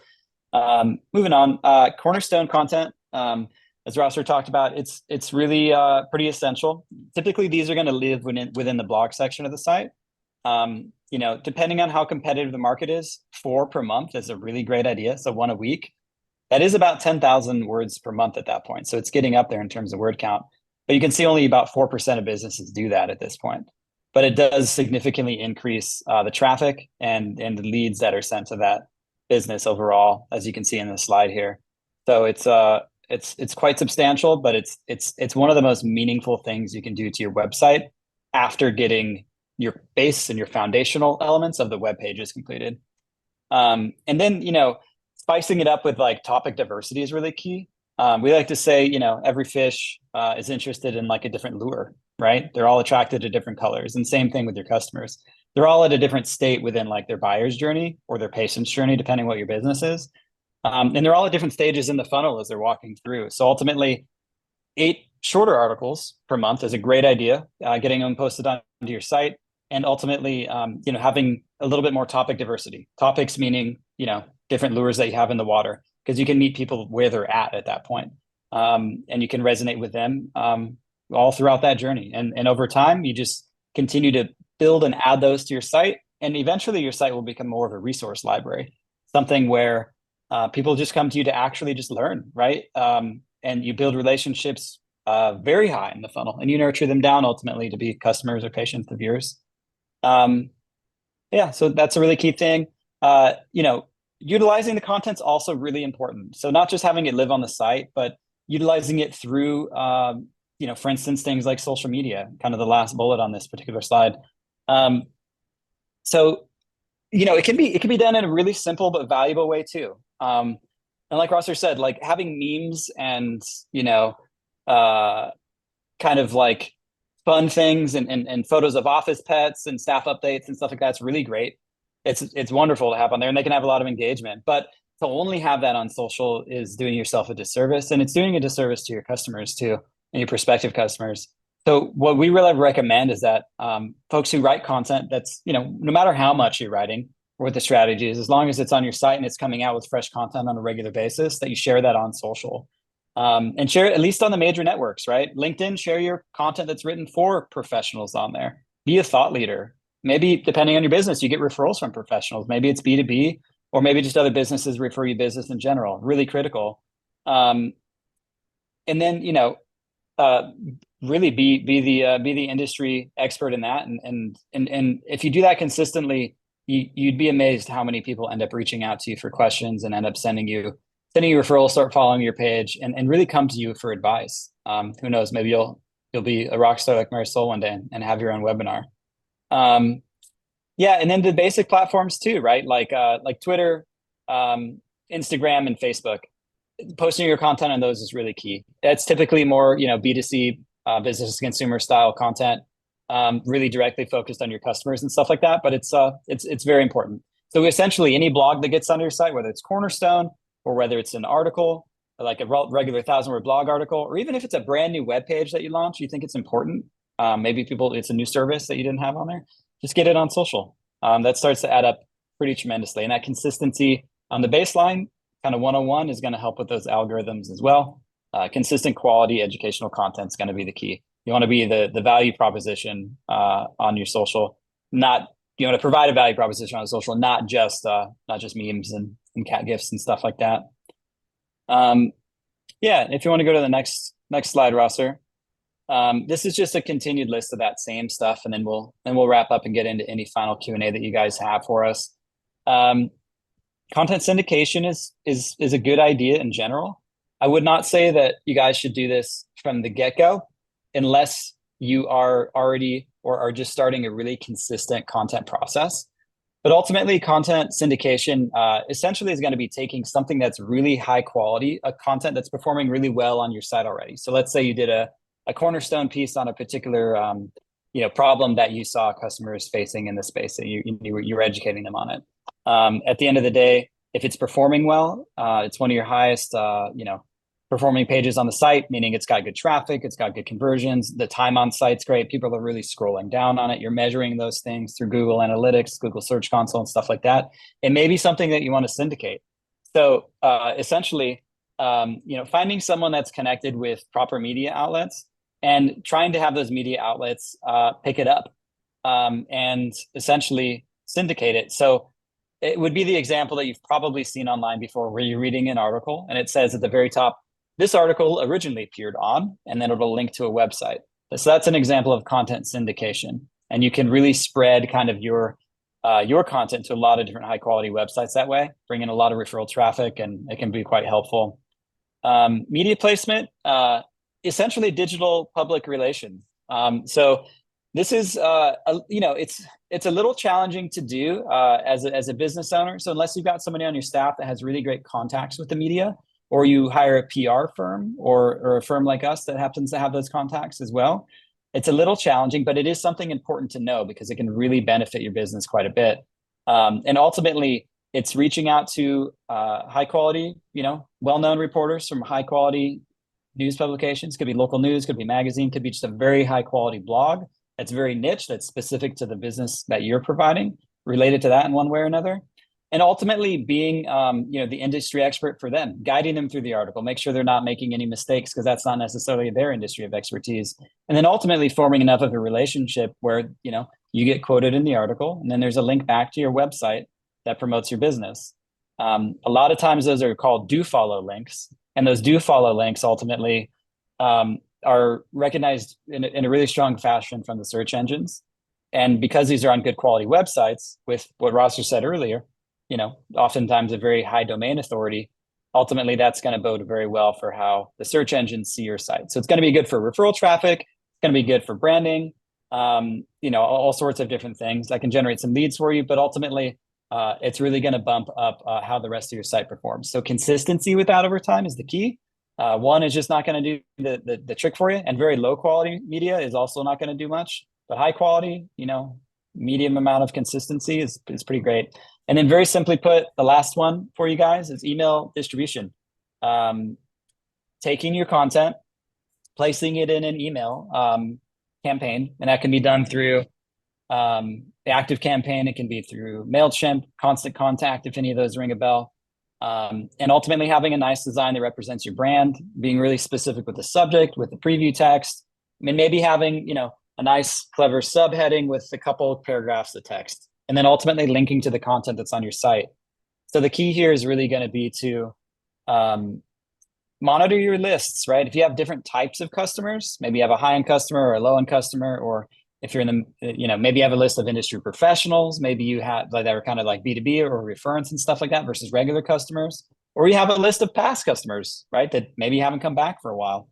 Moving on, cornerstone content. As Rosser talked about, it's really pretty essential. Typically, these are going to live within the blog section of the site. Depending on how competitive the market is, 4 per month is a really great idea. So 1 a week. That is about 10,000 words per month at that point. So it's getting up there in terms of word count. But you can see only about 4% of businesses do that at this point. But it does significantly increase the traffic and the leads that are sent to that business overall, as you can see in the slide here. So it's quite substantial, but it's one of the most meaningful things you can do to your website after getting your base and your foundational elements of the web pages completed. And then, spicing it up with like topic diversity is really key. We like to say, every fish is interested in like a different lure, right? They're all attracted to different colors, and same thing with your customers. They're all at a different state within like their buyer's journey or their patient's journey, depending what your business is. And they're all at different stages in the funnel as they're walking through. So ultimately, 8 shorter articles per month is a great idea, getting them posted onto your site, and ultimately, having a little bit more topic diversity. Topics meaning, different lures that you have in the water, because you can meet people where they're at that point. And you can resonate with them all throughout that journey. And over time, you just continue to build and add those to your site. And eventually your site will become more of a resource library, something where people just come to you to actually just learn, right? And you build relationships very high in the funnel, and you nurture them down ultimately to be customers or patients of yours. So that's a really key thing. Utilizing the content's also really important. So not just having it live on the site, but utilizing it through, for instance, things like social media, kind of the last bullet on this particular slide. It can be done in a really simple but valuable way too. And like Rosser said, like having memes and, kind of like fun things and photos of office pets and staff updates and stuff like that's really great. It's wonderful to have on there, and they can have a lot of engagement. But to only have that on social is doing yourself a disservice, and it's doing a disservice to your customers too, and your prospective customers. So what we really recommend is that folks who write content that's, no matter how much you're writing or what the strategy is, as long as it's on your site and it's coming out with fresh content on a regular basis, that you share that on social. And share it at least on the major networks, right? LinkedIn, share your content that's written for professionals on there. Be a thought leader. Maybe depending on your business, you get referrals from professionals. Maybe it's B2B, or maybe just other businesses refer you business in general. Really critical. And then, really be the industry expert in that. And if you do that consistently, you'd be amazed how many people end up reaching out to you for questions and end up sending you referrals, start following your page, and really come to you for advice. Who knows? Maybe you'll be a rock star like Marisol one day and have your own webinar. And then the basic platforms too, right? Like Twitter, Instagram, and Facebook. Posting your content on those is really key. That's typically more, B2C, business to consumer style content, really directly focused on your customers and stuff like that. But it's very important. So essentially, any blog that gets on your site, whether it's Cornerstone or whether it's an article, like a regular 1,000-word blog article, or even if it's a brand new web page that you launch, you think it's important. Maybe it's a new service that you didn't have on there. Just get it on social. That starts to add up pretty tremendously. And that consistency on the baseline, kind of 101, is going to help with those algorithms as well. Consistent quality educational content is going to be the key. You want to be the value proposition on your social. You want to provide a value proposition on social, not just memes and cat gifs and stuff like that. If you want to go to the next slide, Rosser. This is just a continued list of that same stuff, and then we'll wrap up and get into any final Q&A that you guys have for us. Content syndication is a good idea in general. I would not say that you guys should do this from the get-go unless you are already or are just starting a really consistent content process. But ultimately, content syndication essentially is going to be taking something that's really high quality, a content that's performing really well on your site already. So let's say you did a Cornerstone piece on a particular problem that you saw customers facing in the space, that you were educating them on it. At the end of the day, if it's performing well, it's one of your highest performing pages on the site, meaning it's got good traffic, it's got good conversions, the time on site's great, people are really scrolling down on it, you're measuring those things through Google Analytics, Google Search Console, and stuff like that. It may be something that you want to syndicate. So essentially, finding someone that's connected with proper media outlets and trying to have those media outlets pick it up and essentially syndicate it. So it would be the example that you've probably seen online before, where you're reading an article and it says at the very top, this article originally appeared on, and then it'll link to a website. So that's an example of content syndication. And you can really spread kind of your content to a lot of different high quality websites that way, bring in a lot of referral traffic, and it can be quite helpful. Media placement, essentially digital public relations. So this is, it's a little challenging to do as a business owner. So unless you've got somebody on your staff that has really great contacts with the media, or you hire a PR firm or a firm like us that happens to have those contacts as well, it's a little challenging, but it is something important to know because it can really benefit your business quite a bit. And ultimately, it's reaching out to high quality, well-known reporters from high quality news publications, could be local news, could be magazine, could be just a very high quality blog that's very niche, that's specific to the business that you're providing, related to that in one way or another. And ultimately being, the industry expert for them, guiding them through the article, make sure they're not making any mistakes because that's not necessarily their industry of expertise. And then ultimately forming enough of a relationship where, you get quoted in the article and then there's a link back to your website that promotes your business. A lot of times those are called do follow links, and those do follow links ultimately are recognized in a really strong fashion from the search engines. And because these are on good quality websites, with what Rosser said earlier, oftentimes a very high domain authority, ultimately that's going to bode very well for how the search engines see your site. So it's going to be good for referral traffic. It's going to be good for branding, all sorts of different things that can generate some leads for you, but ultimately it's really going to bump up how the rest of your site performs. So consistency with that over time is the key. One is just not going to do the trick for you, and very low quality media is also not going to do much, but high quality, medium amount of consistency is pretty great. And then very simply put, the last one for you guys is email distribution. Taking your content, placing it in an email campaign, and that can be done through the active campaign. It can be through MailChimp, Constant Contact, if any of those ring a bell. And ultimately having a nice design that represents your brand, being really specific with the subject, with the preview text. I mean, maybe having, a nice, clever subheading with a couple of paragraphs of text, and then ultimately linking to the content that's on your site. So the key here is really going to be to monitor your lists, right? If you have different types of customers, maybe you have a high-end customer or a low-end customer, or if you're in the, maybe you have a list of industry professionals, maybe you have that are kind of like B2B or referrals and stuff like that versus regular customers, or you have a list of past customers, right? That maybe haven't come back for a while.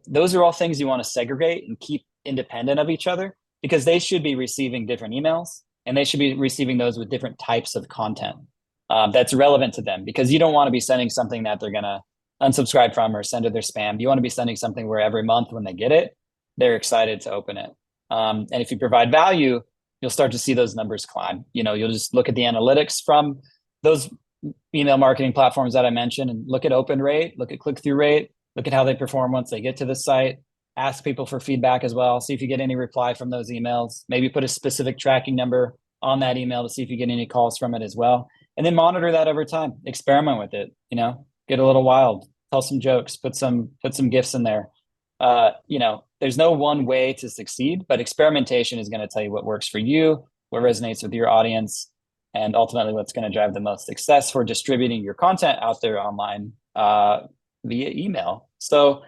Those are all things you want to segregate and keep independent of each other, because they should be receiving different emails and they should be receiving those with different types of content that's relevant to them, because you don't want to be sending something that they're going to unsubscribe from or send to their spam. You want to be sending something where every month when they get it, they're excited to open it. And if you provide value, you'll start to see those numbers climb. You'll just look at the analytics from those email marketing platforms that I mentioned and look at open rate, look at click-through rate, look at how they perform once they get to the site, ask people for feedback as well, see if you get any reply from those emails, maybe put a specific tracking number on that email to see if you get any calls from it as well. And then monitor that over time, experiment with it, get a little wild, tell some jokes, put some gifts in there. There's no one way to succeed, but experimentation is going to tell you what works for you, what resonates with your audience, and ultimately what's going to drive the most success for distributing your content out there online via email. So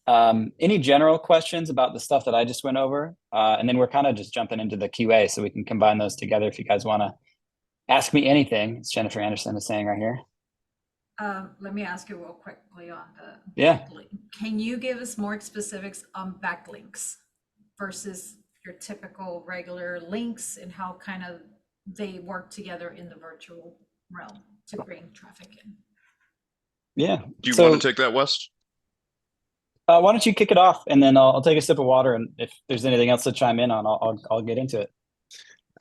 any general questions about the stuff that I just went over? And then we're kind of just jumping into the QA, so we can combine those together if you guys want to ask me anything. It's Jennifer Anderson is saying right here. Let me ask you real quickly on the Yeah. Can you give us more specifics on backlinks versus your typical regular links, and how kind of they work together in the virtual realm to bring traffic in? Yeah. Do you want to take that, Wes? Why don't you kick it off, and then I'll take a sip of water, and if there's anything else to chime in on, I'll get into it.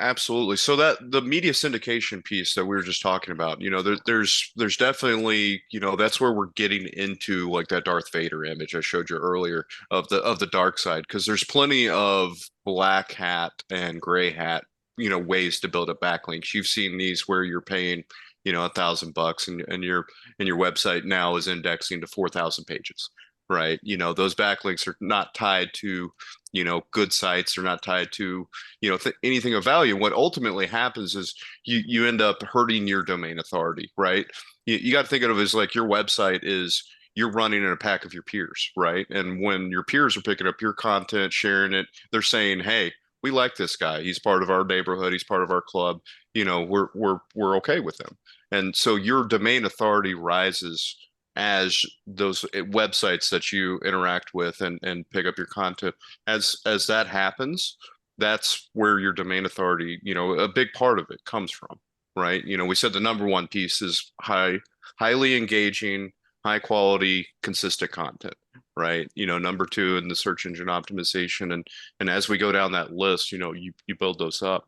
Absolutely. So that the media syndication piece that we were just talking about, there's definitely, that's where we're getting into like that Darth Vader image I showed you earlier of the dark side, because there's plenty of black hat and gray hat, ways to build up backlinks. You've seen these where you're paying, $1,000 and your website now is indexing to 4,000 pages. Right. Those backlinks are not tied to, good sites. They're not tied to, anything of value. What ultimately happens is you end up hurting your domain authority. Right. You got to think of it as like your website is you're running in a pack of your peers. Right. And when your peers are picking up your content, sharing it, they're saying, hey, we like this guy. He's part of our neighborhood. He's part of our club. We're okay with him. And so your domain authority rises as those websites that you interact with and pick up your content. As that happens, that's where your domain authority, a big part of it comes from, right? We said the number one piece is highly engaging, high quality, consistent content, right? Number two in the search engine optimization, and as we go down that list, you build those up.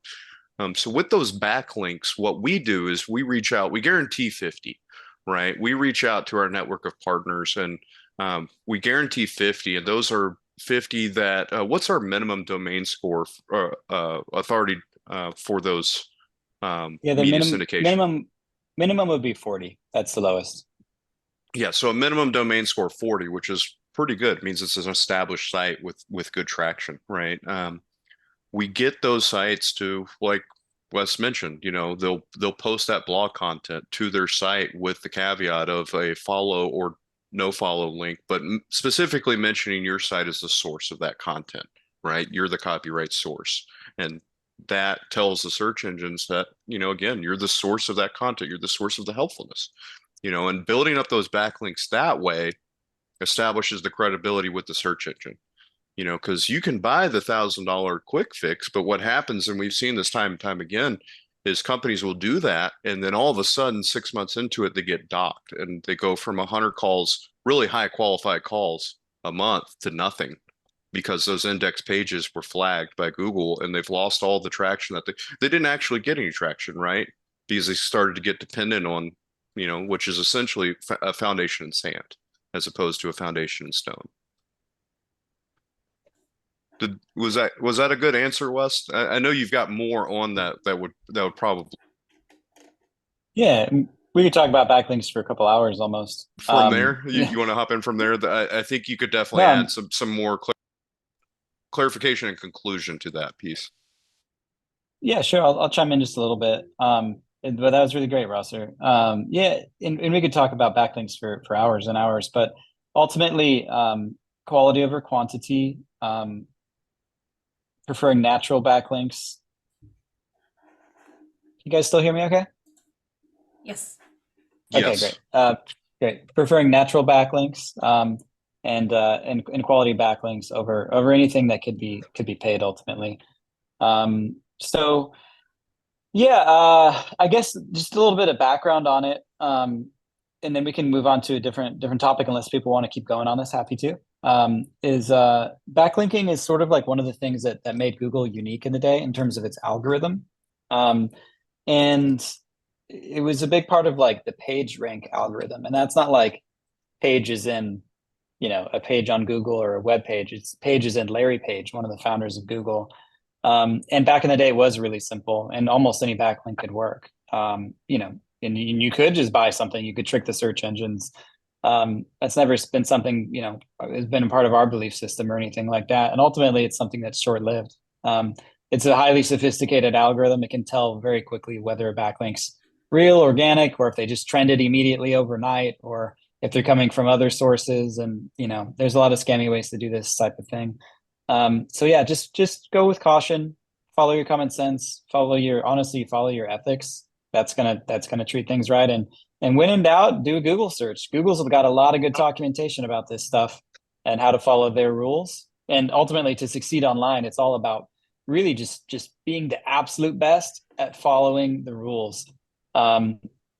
So with those backlinks, what we do is we reach out, we guarantee 50. Right. We reach out to our network of partners, and We guarantee 50, and those are 50 that, what's our minimum domain score authority for those Yeah, the media syndication? minimum would be 40. That's the lowest. Yeah, so a minimum domain score 40, which is pretty good. It means it's an established site with good traction, right? We get those sites to, like Wes mentioned, they'll post that blog content to their site with the caveat of a follow or no follow link, but specifically mentioning your site as the source of that content, right? You're the copyright source. And that tells the search engines that, again, you're the source of that content, you're the source of the helpfulness, and building up those backlinks that way establishes the credibility with the search engine. Because you can buy the $1,000 quick fix, but what happens, and we've seen this time and time again, is companies will do that, and then all of a sudden, 6 months into it, they get docked, and they go from 100 calls, really high qualified calls a month, to nothing, because those index pages were flagged by Google, and they've lost all the traction that they didn't actually get any traction, right? Because they started to get dependent on, which is essentially a foundation in sand, as opposed to a foundation in stone. Was that a good answer, Wes? I know you've got more on that would probably Yeah, we could talk about backlinks for a couple hours almost. from there. Yeah. You want to hop in from there? I think you could definitely No, add some more clarification and conclusion to that piece. yeah, sure. I'll chime in just a little bit. But that was really great, Rosser. Yeah, and we could talk about backlinks for hours and hours, but ultimately, quality over quantity, preferring natural backlinks. You guys still hear me okay? Yes. Okay, Yes. great. Great. Preferring natural backlinks, and quality backlinks over anything that could be paid ultimately. So yeah, I guess just a little bit of background on it, and then we can move on to a different topic unless people want to keep going on this. Happy to. Is backlinking is sort of like one of the things that made Google unique in the day in terms of its algorithm, and it was a big part of like the page rank algorithm, and that's not like pages in a page on Google or a web page. It's pages in Larry Page, one of the founders of Google. And back in the day, it was really simple, and almost any backlink could work. And you could just buy something. You could trick the search engines. That's never been something has been a part of our belief system or anything like that. And ultimately, it's something that's short-lived. It's a highly sophisticated algorithm. It can tell very quickly whether a backlink's real, organic, or if they just trended immediately overnight, or if they're coming from other sources. And there's a lot of scammy ways to do this type of thing. So yeah, just go with caution, follow your common sense, follow your ethics. That's gonna treat things right. And when in doubt, do a Google search. Google's got a lot of good documentation about this stuff and how to follow their rules. And ultimately, to succeed online, it's all about really just being the absolute best at following the rules.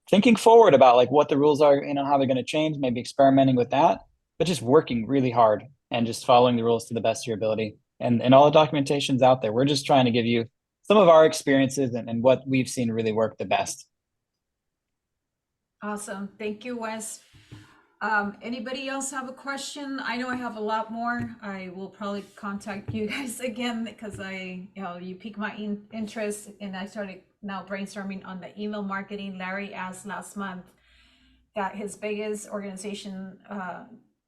Thinking forward about like what the rules are, how they're going to change, maybe experimenting with that, but just working really hard and just following the rules to the best of your ability. And all the documentation's out there. We're just trying to give you some of our experiences and what we've seen really work the best. Awesome. Thank you, Wes. Anybody else have a question? I know I have a lot more. I will probably contact you guys again because you piqued my interest, and I started now brainstorming on the email marketing. Larry asked last month that his biggest organization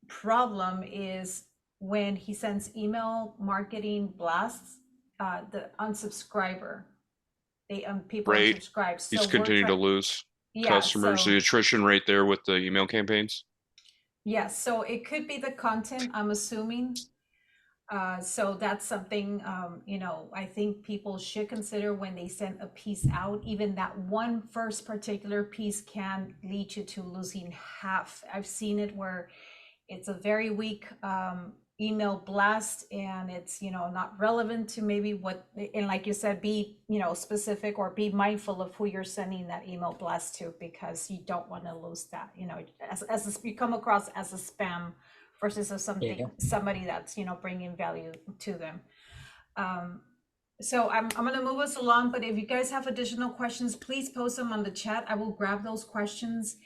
problem is when he sends email marketing blasts, the unsubscriber, people Right. unsubscribe. So He's continuing to lose customers. so The attrition rate there with the email campaigns. yeah, so it could be the content, I'm assuming. So that's something, I think people should consider when they send a piece out. Even that one first particular piece can lead you to losing half. I've seen it where it's a very weak email blast, and it's not relevant to maybe what, and like you said, be specific or be mindful of who you're sending that email blast to, because you don't want to lose that, as you come across as a spam versus as somebody that's bringing value to them. So I'm going to move us along, but if you guys have additional questions, please post them on the chat. I will grab those questions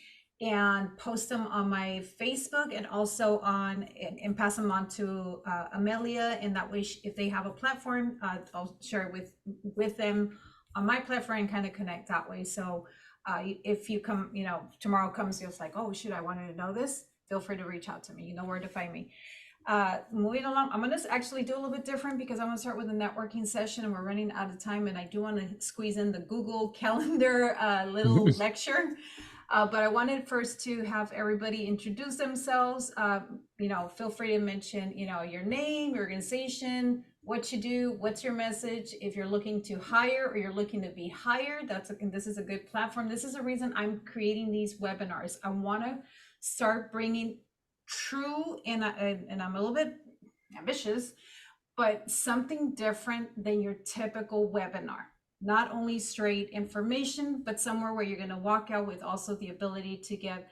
and post them on my Facebook and also on and pass them on to Amelia. And that way, if they have a platform, I'll share it with them on my platform and kind of connect that way. So if you come, tomorrow comes, you're like, oh shoot, I wanted to know this. Feel free to reach out to me. You know where to find me. Moving along, I'm going to actually do a little bit different because I'm going to start with a networking session and we're running out of time, and I do want to squeeze in the Google Calendar little lecture. But I wanted first to have everybody introduce themselves. Feel free to mention, your name, your organization, what you do, what's your message. If you're looking to hire or you're looking to be hired, this is a good platform. This is the reason I'm creating these webinars. I want to start bringing true, and I'm a little bit ambitious, but something different than your typical webinar. Not only straight information, but somewhere where you're going to walk out with also the ability to get,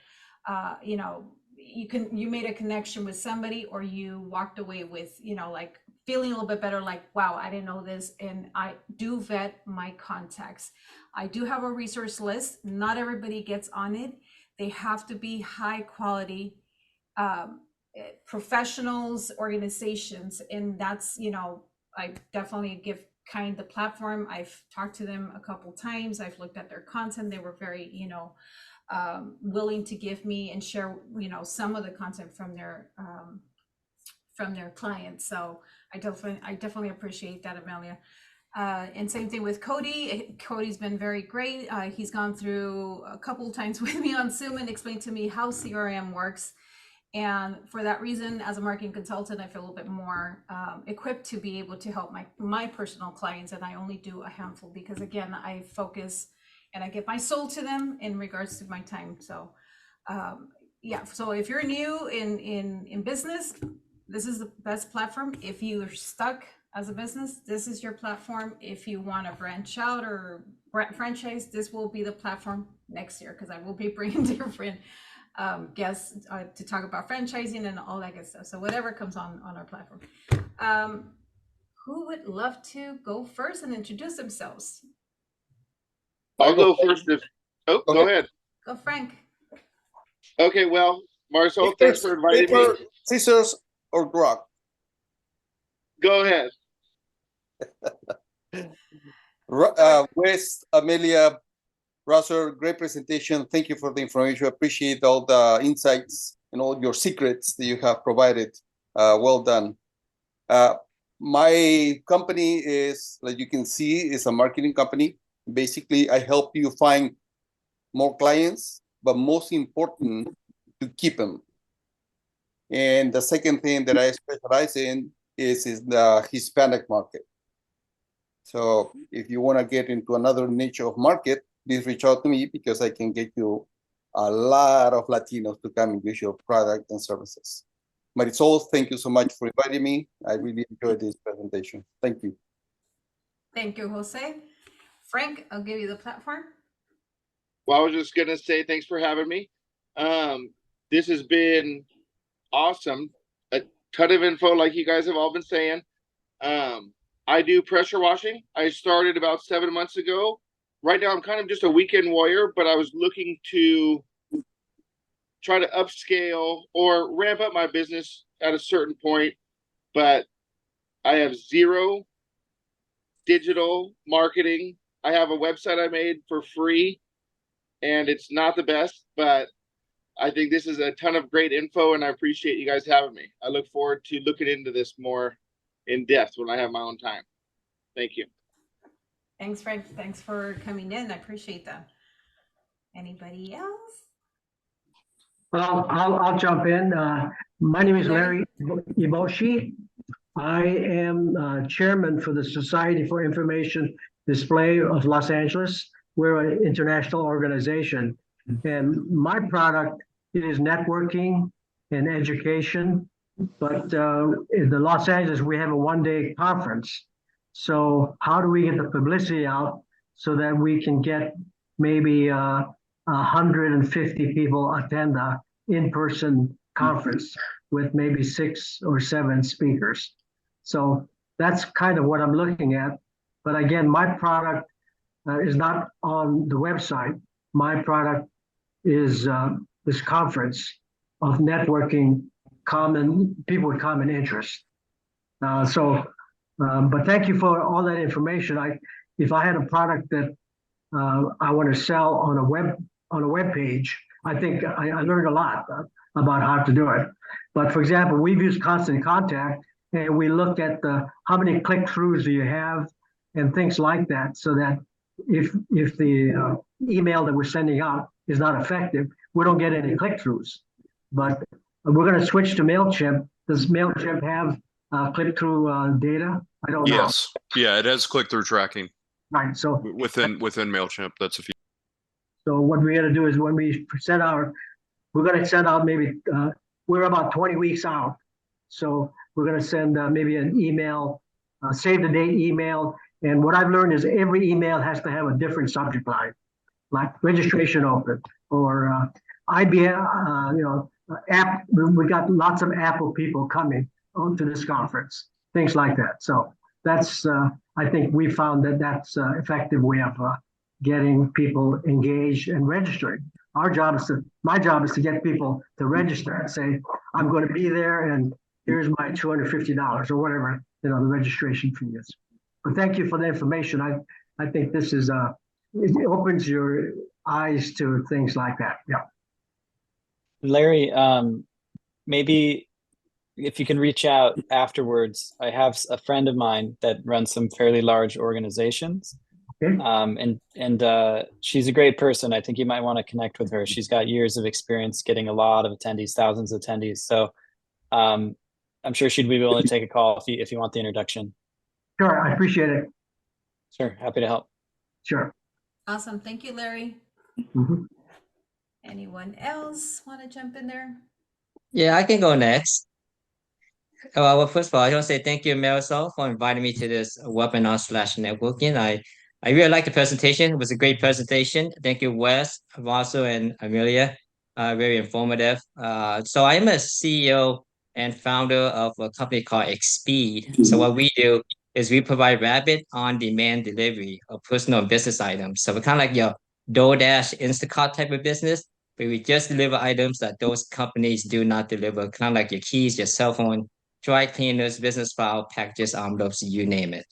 you made a connection with somebody, or you walked away with, like feeling a little bit better, like, wow, I didn't know this. And I do vet my contacts. I do have a resource list. Not everybody gets on it. They have to be high quality professionals, organizations. And that's, I definitely give Kind the platform. I've talked to them a couple times. I've looked at their content. They were very, willing to give me and share, some of the content from their clients. So I definitely appreciate that, Amelia. And same thing with Cody. Cody's been very great. He's gone through a couple of times with me on Zoom and explained to me how CRM works. And for that reason, as a marketing consultant, I feel a little bit more equipped to be able to help my personal clients. And I only do a handful because, again, I focus and I give my soul to them in regards to my time. So so if you're new in business, this is the best platform. If you're stuck as a business, this is your platform. If you want to branch out or franchise, this will be the platform next year, because I will be bringing different guests to talk about franchising and all that good stuff. So whatever comes on our platform. Who would love to go first and introduce themselves? I'll go first. Go ahead. Go, Frank. Okay, well, Marcel, thanks for inviting me. Scissors, or rock? Go ahead. Wes, Amelia, Russell, great presentation. Thank you for the information. I appreciate all the insights and all your secrets that you have provided. Well done. My company is, like you can see, is a marketing company. Basically, I help you find more clients, but most important, to keep them. And the second thing that I specialize in is the Hispanic market. So if you want to get into another niche of market, please reach out to me, because I can get you a lot of Latinos to come and use your product and services. Marisol, thank you so much for inviting me. I really enjoyed this presentation. Thank you. Thank you, Jose. Frank, I'll give you the platform. Well, I was just going to say thanks for having me. This has been awesome. A ton of info, like you guys have all been saying. I do pressure washing. I started about 7 months ago. Right now, I'm kind of just a weekend warrior, but I was looking to try to upscale or ramp up my business at a certain point, but I have zero digital marketing. I have a website I made for free, and it's not the best, but I think this is a ton of great info, and I appreciate you guys having me. I look forward to looking into this more in depth when I have my own time. Thank you. Thanks, Frank. Thanks for coming in. I appreciate that. Anybody else? Well, I'll jump in. My name is Larry Iboshi. I am chairman for the Society for Information Display of Los Angeles. We're an international organization, and my product is networking and education. But in the Los Angeles, we have a one-day conference. So how do we get the publicity out so that we can get maybe 150 people attend the in-person conference with maybe 6 or 7 speakers? So that's kind of what I'm looking at. But again, my product is not on the website. My product is the this conference of networking people with common interests. But thank you for all that information. If I had a product that I want to sell on a web page, I think I learned a lot about how to do it. But for example, we've used Constant Contact, and we look at how many click-throughs do you have and things like that, so that if the email that we're sending out is not effective, we don't get any click-throughs. But we're going to switch to MailChimp. Does MailChimp have click-through data? I don't know. Yes. Yeah, it has click-through tracking Right. So within MailChimp. That's a few. So what we're going to do is when we send out, we're going to send out maybe, we're about 20 weeks out. So we're going to send maybe an email, save the date email. And what I've learned is every email has to have a different subject line, like registration open or IBM, app. We got lots of Apple people coming onto this conference, things like that. So that's, I think we found that that's an effective way of getting people engaged and registering. My job is to get people to register and say, I'm going to be there and here's my $250 or whatever, the registration fee is. But thank you for the information. I think this is, it opens your eyes to things like that. Yeah. Larry, maybe if you can reach out afterwards. I have a friend of mine that runs some fairly large organizations. Okay. And she's a great person. I think you might want to connect with her. She's got years of experience getting a lot of attendees, thousands of attendees. So I'm sure she'd be willing to take a call if you want the introduction. Sure, I appreciate it. Sure, happy to help. Sure. Awesome. Thank you, Larry. Mhm. Anyone else want to jump in there? Yeah, I can go next. Well, first of all, I want to say thank you, Marisol, for inviting me to this webinar/networking. I really liked the presentation. It was a great presentation. Thank you, Wes, Vasu, and Amelia. Very informative. So I am a CEO and founder of a company called Expeed. So what we do is we provide rapid on-demand delivery of personal and business items. So we're kind of like your DoorDash, Instacart type of business, but we just deliver items that those companies do not deliver, kind of like your keys, your cell phone, dry cleaners, business file, packages, envelopes, you name it.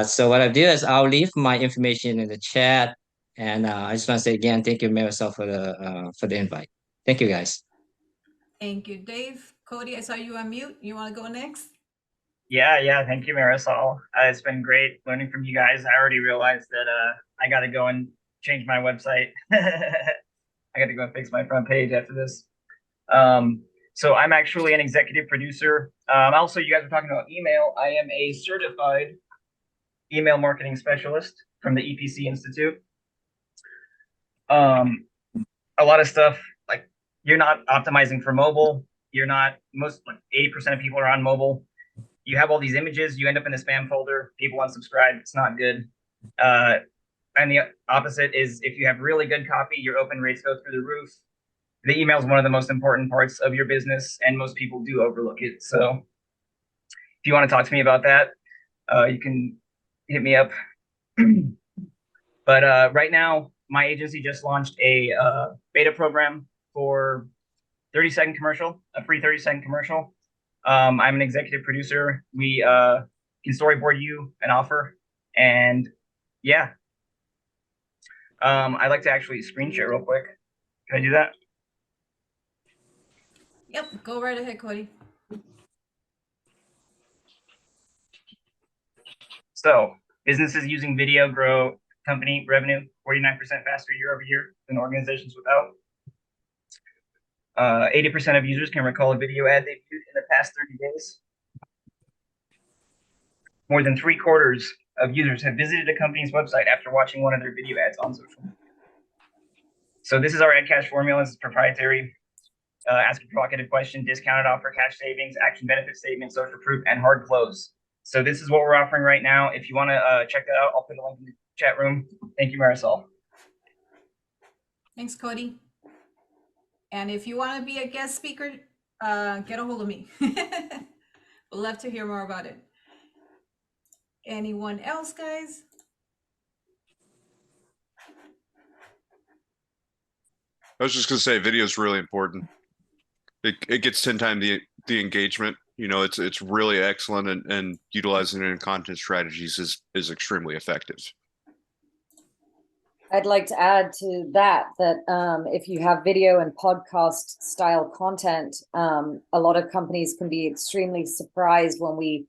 So what I'll do is I'll leave my information in the chat. And I just want to say again, thank you, Marisol, for the invite. Thank you, guys. Thank you, Dave. Cody, I saw you on mute. You want to go next? Yeah. Thank you, Marisol. It's been great learning from you guys. I already realized that I got to go and change my website. I got to go and fix my front page after this. So I'm actually an executive producer. Also, you guys were talking about email. I am a certified email marketing specialist from the EPC Institute. A lot of stuff, like you're not optimizing for mobile. You're not, most, like 80% of people are on mobile. You have all these images, you end up in the spam folder, people unsubscribe, it's not good. And the opposite is if you have really good copy, your open rates go through the roof. The email is one of the most important parts of your business, and most people do overlook it. So if you want to talk to me about that, you can hit me up. But right now, my agency just launched a beta program for 30-second commercial, a free 30-second commercial. I'm an executive producer. We can storyboard you an offer, and yeah. I'd like to actually screen share real quick. Can I do that? Yep, go right ahead, Cody. So businesses using video grow company revenue 49% faster year over year than organizations without. 80% of users can recall a video ad they viewed in the past 30 days. More than 3/4 of users have visited a company's website after watching one of their video ads on social media. So this is our ad cash formula. This is proprietary. Ask a provocative question, discounted offer, cash savings, action benefit statement, social proof, and hard close. So this is what we're offering right now. If you want to check that out, I'll put a link in the chat room. Thank you, Marisol. Thanks, Cody. And if you want to be a guest speaker, get a hold of me. We'd love to hear more about it. Anyone else, guys? I was just gonna say video is really important. It gets 10 times the engagement. You know, it's really excellent, and utilizing it in content strategies is extremely effective. I'd like to add to that if you have video and podcast style content, a lot of companies can be extremely surprised when we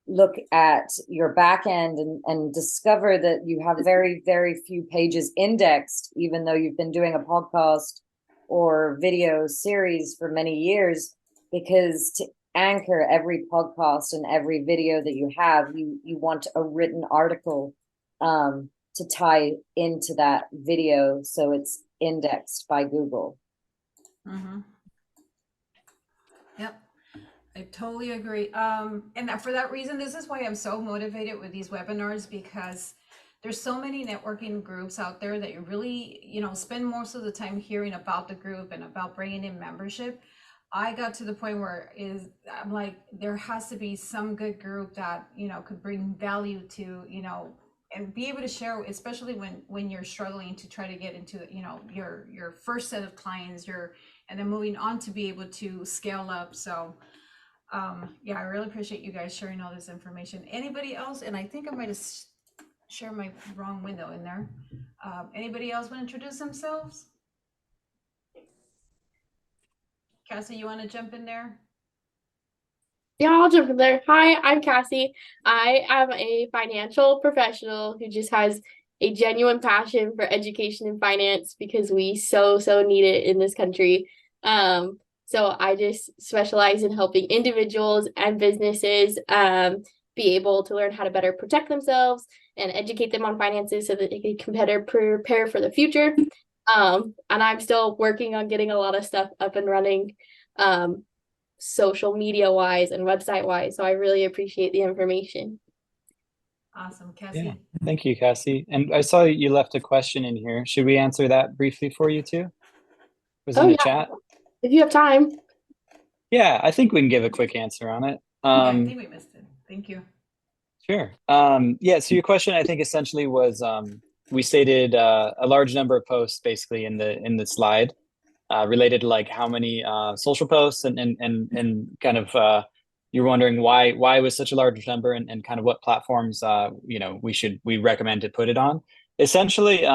look at your back end and discover that you have very, very few pages indexed, even though you've been doing a podcast or video series for many years, because to anchor every podcast and every video that you have, you want a written article to tie into that video so it's indexed by Google. Mm-hmm. Yep, I totally agree. And for that reason, this is why I'm so motivated with these webinars, because there's so many networking groups out there that you really, you know, spend most of the time hearing about the group and about bringing in membership. I got to the point where I'm like, there has to be some good group that, you know, could bring value to, you know, and be able to share, especially when you're struggling to try to get into, you know, your first set of clients, and then moving on to be able to scale up. So yeah, I really appreciate you guys sharing all this information. Anybody else? And I think I might have shared my wrong window in there. Anybody else want to introduce themselves? Cassie, you want to jump in there? Yeah, I'll jump in there. Hi, I'm Cassie. I am a financial professional who just has a genuine passion for education and finance because we so need it in this country. So I just specialize in helping individuals and businesses be able to learn how to better protect themselves and educate them on finances so that they can better prepare for the future. And I'm still working on getting a lot of stuff up and running. Social media wise and website wise. So I really appreciate the information. Awesome, Cassie. Yeah, thank you, Cassie. And I saw you left a question in here. Should we answer that briefly for you too? Was in the chat. If you have time. Yeah, I think we can give a quick answer on it. I think we missed it. Thank you. Sure. Yeah, so your question, I think, essentially was we stated a large number of posts basically in the slide related to like how many social posts and kind of you're wondering why it was such a large number and kind of what platforms you know we recommend to put it on. Essentially,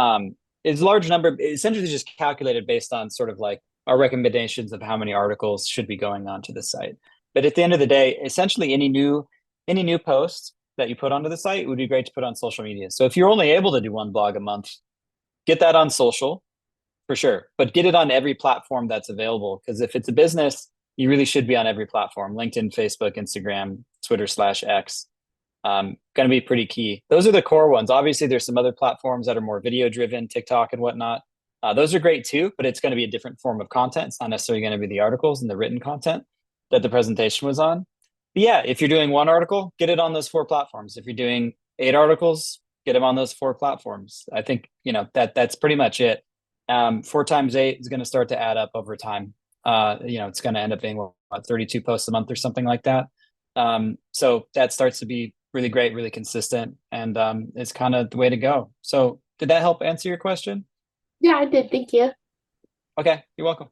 it's a large number, essentially just calculated based on sort of like our recommendations of how many articles should be going onto the site. But at the end of the day, essentially any new posts that you put onto the site would be great to put on social media. So if you're only able to do one blog a month, get that on social for sure, but get it on every platform that's available. Because if it's a business, you really should be on every platform: LinkedIn, Facebook, Instagram, Twitter/X. Going to be pretty key. Those are the core ones. Obviously, there's some other platforms that are more video driven, TikTok and whatnot. Those are great too, but it's going to be a different form of content. It's not necessarily going to be the articles and the written content that the presentation was on. But yeah, if you're doing one article, get it on those 4 platforms. If you're doing 8 articles, get them on those 4 platforms. I think, you know, that's pretty much it. 4 times 8 is going to start to add up over time. You know, it's going to end up being what, 32 posts a month or something like that. So that starts to be really great, really consistent, and it's kind of the way to go. So did that help answer your question? Yeah, I did. Thank you. Okay, you're welcome.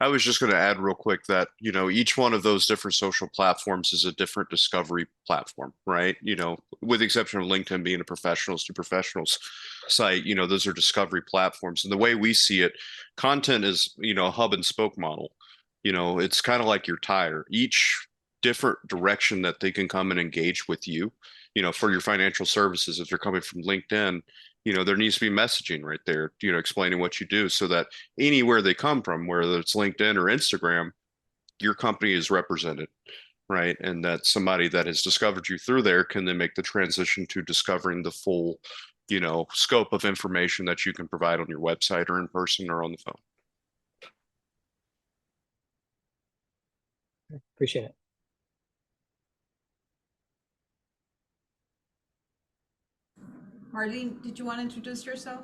I was just going to add real quick that, you know, each one of those different social platforms is a different discovery platform, right? You know, with the exception of LinkedIn being a professionals to professionals site, you know, those are discovery platforms. And the way we see it, content is, you know, a hub and spoke model. You know, it's kind of like your tire. Each different direction that they can come and engage with you, you know, for your financial services, if you're coming from LinkedIn, you know, there needs to be messaging right there, you know, explaining what you do so that anywhere they come from, whether it's LinkedIn or Instagram, your company is represented, right? And that somebody that has discovered you through there can then make the transition to discovering the full, you know, scope of information that you can provide on your website or in person or on the phone. Appreciate it. Marlene, did you want to introduce yourself?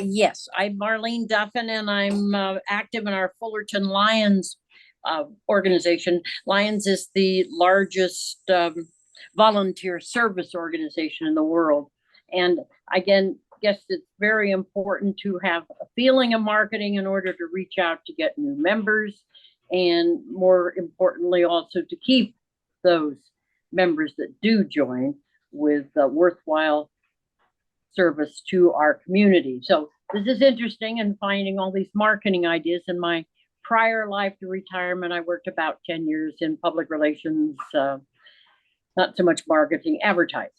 Yes, I'm Marlene Duffin, and I'm active in our Fullerton Lions organization. Lions is the largest volunteer service organization in the world. And again, guess it's very important to have a feeling of marketing in order to reach out to get new members, and more importantly, also to keep those members that do join with worthwhile service to our community. So this is interesting, and finding all these marketing ideas. In my prior life to retirement, I worked about 10 years in public relations, not so much marketing, advertising.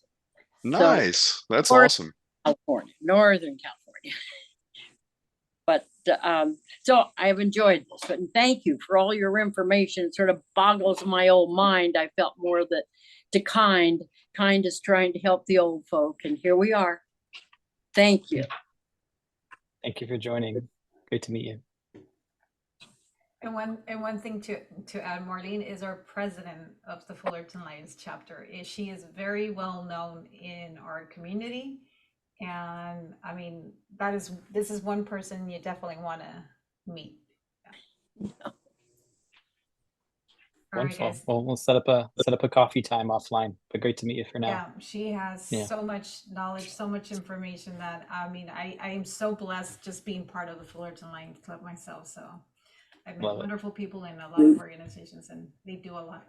Nice. That's Northern awesome. Northern California. But so I've enjoyed this, but thank you for all your information. It sort of boggles my old mind. I felt more that to Kind is trying to help the old folk, and here we are. Thank you. Thank you for joining. Great to meet you. And one thing to add, Marlene is our president of the Fullerton Lions chapter. She is very well known in our community. And I mean, this is one person you definitely want to meet. Yeah. All right, Wonderful. guys. Well, we'll set up a coffee time offline, but great to meet you for now. Yeah, she has so much knowledge, so much information that, I mean, I am so blessed just being part of the Fullerton Lions Club myself. So I've met wonderful people in a lot of organizations, and they do a lot.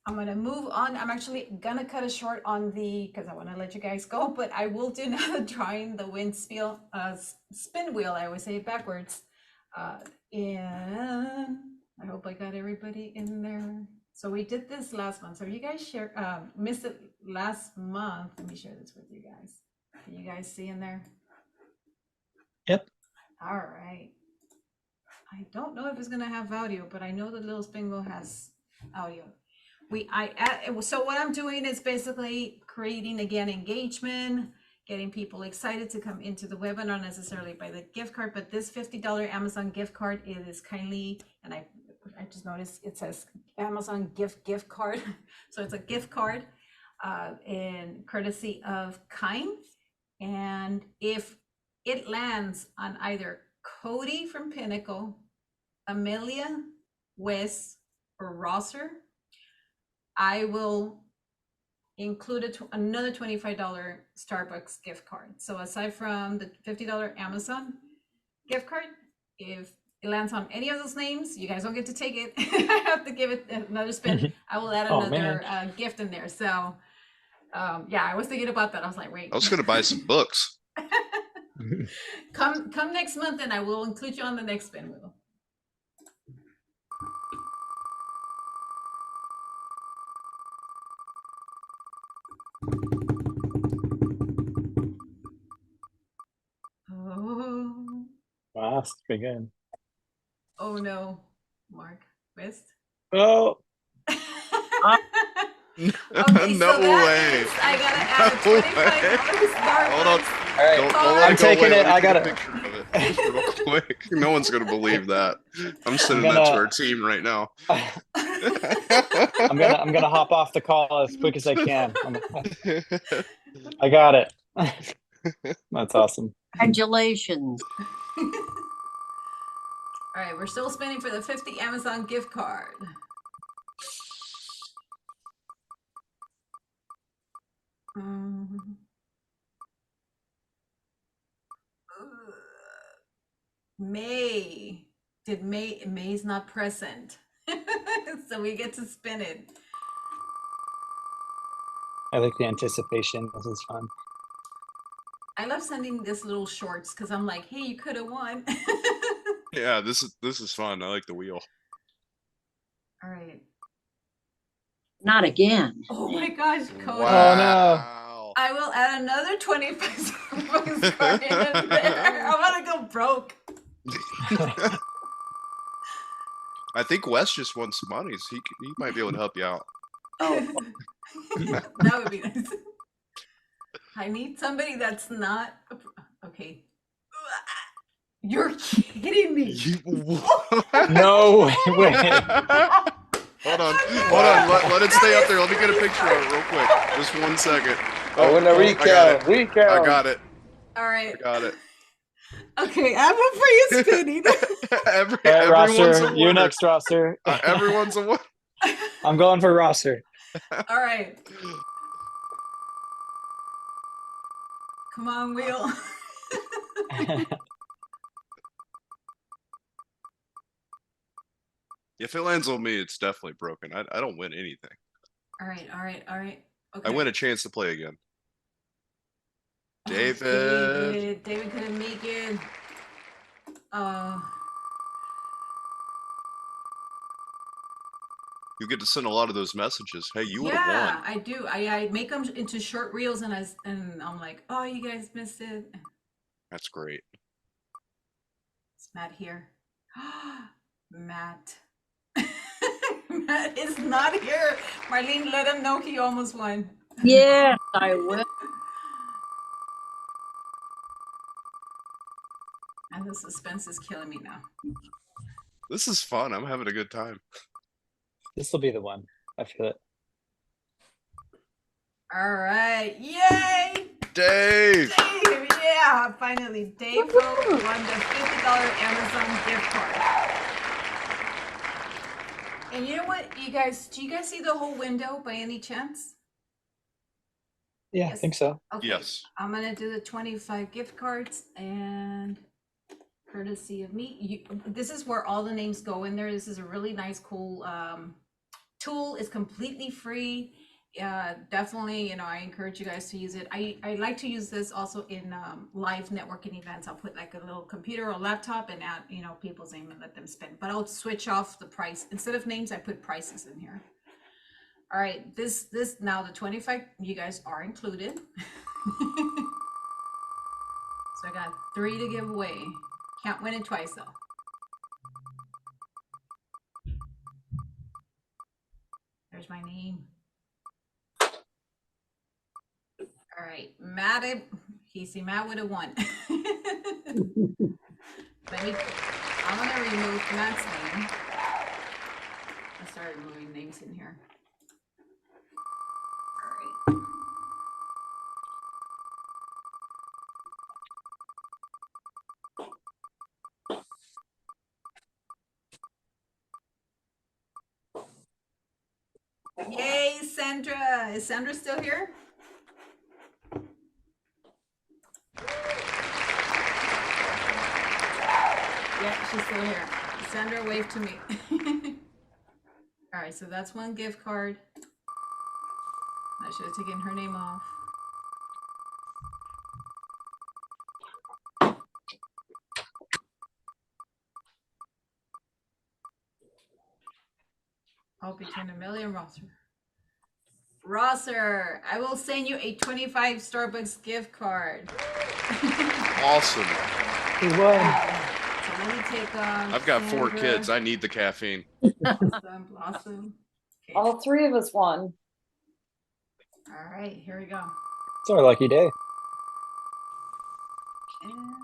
I'm going to move on. I'm actually going to cut it short on because I want to let you guys go, but I will do now the drawing the wind spin wheel. I always say it backwards. And I hope I got everybody in there. So we did this last month. So if you guys missed it last month, let me share this with you guys. Can you guys see in there? Yep. All right. I don't know if it's going to have audio, but I know the little spin wheel has audio. So what I'm doing is basically creating, again, engagement, getting people excited to come into the webinar, not necessarily by the gift card, but this $50 Amazon gift card, it is kindly, and I just noticed it says Amazon gift card. So it's a gift card in courtesy of Kind. And if it lands on either Cody from Pinnacle, Amelia, Wes, or Rosser, I will include another $25 Starbucks gift card. So aside from the $50 Amazon gift card, if it lands on any of those names, you guys don't get to take it. I have to give it another spin. I will add another gift in there. So yeah, I was thinking about that. I was like, wait. I was going to buy some books. Come next month, and I will include you on the next spin wheel. Oh. Wow, that's pretty good. Oh no, Mark West. Oh. Okay, No so that way. means I gotta add a $25 Hold on. Starbucks. All right. Don't let I'm it go taking away. it. Let me I got take a it. picture of it just real quick. No one's going to believe that. I'm sending that to our team right now. I'm gonna hop off the call as quick as I can. I got it. That's awesome. Congratulations. All right, we're still spending for the 50 Amazon gift card. May's not present. So we get to spin it. I like the anticipation. This is fun. I love sending this little shorts because I'm like, hey, you could have won. Yeah, this is fun. I like the wheel. All right. Not again. Oh my gosh, Cody. Wow. I will add another 25 Starbucks card in there. I want to go broke. I think Wes just won some money, so he might be able to help you out. Oh, That would be nice. I need somebody that's not okay. You're kidding me. No way. Hold on. Let it stay up there. Let me get a picture of it real quick. Just 1 second. I want to recount. I got it. All right. I got it. Okay, I'm up for you spinning. All right, Everyone's Rosser, a you winner. next, Rosser. Everyone's a winner. I'm going for Rosser. All right. Come on, wheel. If it lands on me, it's definitely broken. I don't win anything. All right, all right, all right. I Okay. win a chance to play again. Oh, David. David couldn't make it. You get to send a lot of those messages. Hey, you would have Yeah, won. I do. I make them into short reels, and I'm like, oh, you guys missed it. That's great. It's Matt here. Matt. Matt is not here. Marlene, let him know he almost won. Yes, I will. And the suspense is killing me now. This is fun. I'm having a good time. This will be the one. I feel it. All right. Yay! Dave! Dave, yeah, finally. Dave won the $50 Amazon gift card. And you know what, you guys, do you guys see the whole window by any chance? Yeah, I Yes. think so. Okay. Yes. I'm gonna do the 25 gift cards and courtesy of me. This is where all the names go in there. This is a really nice, cool tool. It's completely free. Definitely, you know, I encourage you guys to use it. I like to use this also in live networking events. I'll put like a little computer or laptop and add, you know, people's name and let them spin. But I'll switch off the price. Instead of names, I put prices in here. All right, this now the 25, you guys are included. So I got 3 to give away. Can't win it twice though. There's my name. All right, Matt, Matt would have won. I'm gonna remove Matt's name. I started removing names in here. All right. Yay, Sandra. Is Sandra still here? Yeah, she's still here. Sandra, wave to me. All right, so that's one gift card. I should have taken her name off. Oh, between Amelia and Rosser. Rosser, I will send you a 25 Starbucks gift card. Awesome. He won. So let me take I've got 4 Sandra. kids. I need the caffeine. Blossom. Okay. All 3 of us won. All right, here we go. It's our lucky day. And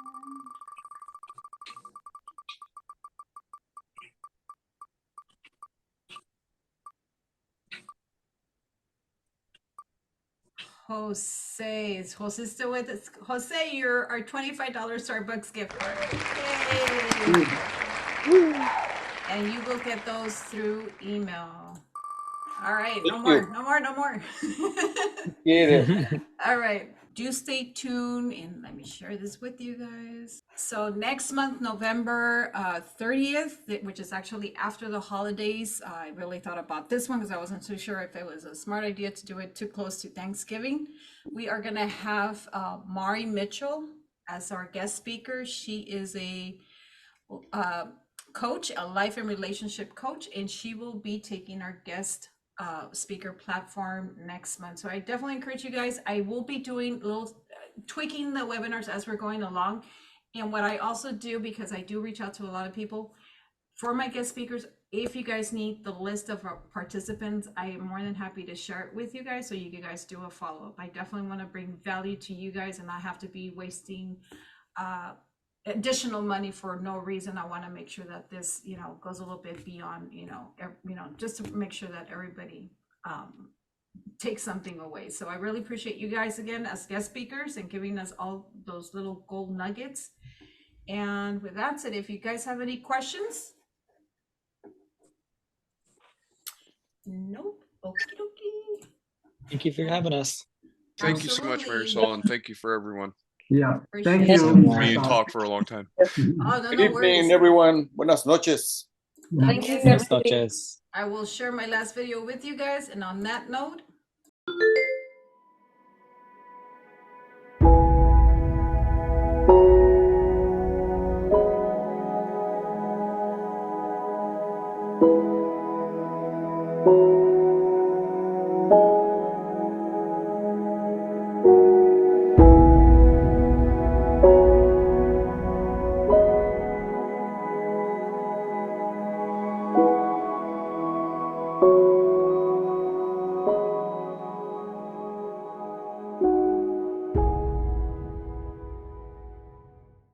Jose, is Jose still with us? Jose, you're our $25 Starbucks gift card. Yay! And you will get those through email. All right, no more. Get it. All right, do stay tuned and let me share this with you guys. So next month, November 30th, which is actually after the holidays, I really thought about this one because I wasn't too sure if it was a smart idea to do it too close to Thanksgiving. We are gonna have Mari Mitchell as our guest speaker. She is a coach, a life and relationship coach, and she will be taking our guest speaker platform next month. So I definitely encourage you guys. I will be doing little tweaking the webinars as we're going along. And what I also do, because I do reach out to a lot of people for my guest speakers, if you guys need the list of our participants, I am more than happy to share it with you guys so you guys do a follow-up. I definitely want to bring value to you guys and not have to be wasting additional money for no reason. I want to make sure that this, you know, goes a little bit beyond, just to make sure that everybody takes something away. So I really appreciate you guys again as guest speakers and giving us all those little gold nuggets. And with that said, if you guys have any questions. Nope. Okie dokie. Thank you for having us. Thank you so much, Absolutely. Marisol, and thank you for everyone. Yeah, thank Appreciate you. it. Yeah. Me and Marisol. talk for a long time. Oh, no, Good no evening, worries. everyone. Buenas noches. Thank you, Yes, Buenas noches. I will share my last video with you guys. And on that note,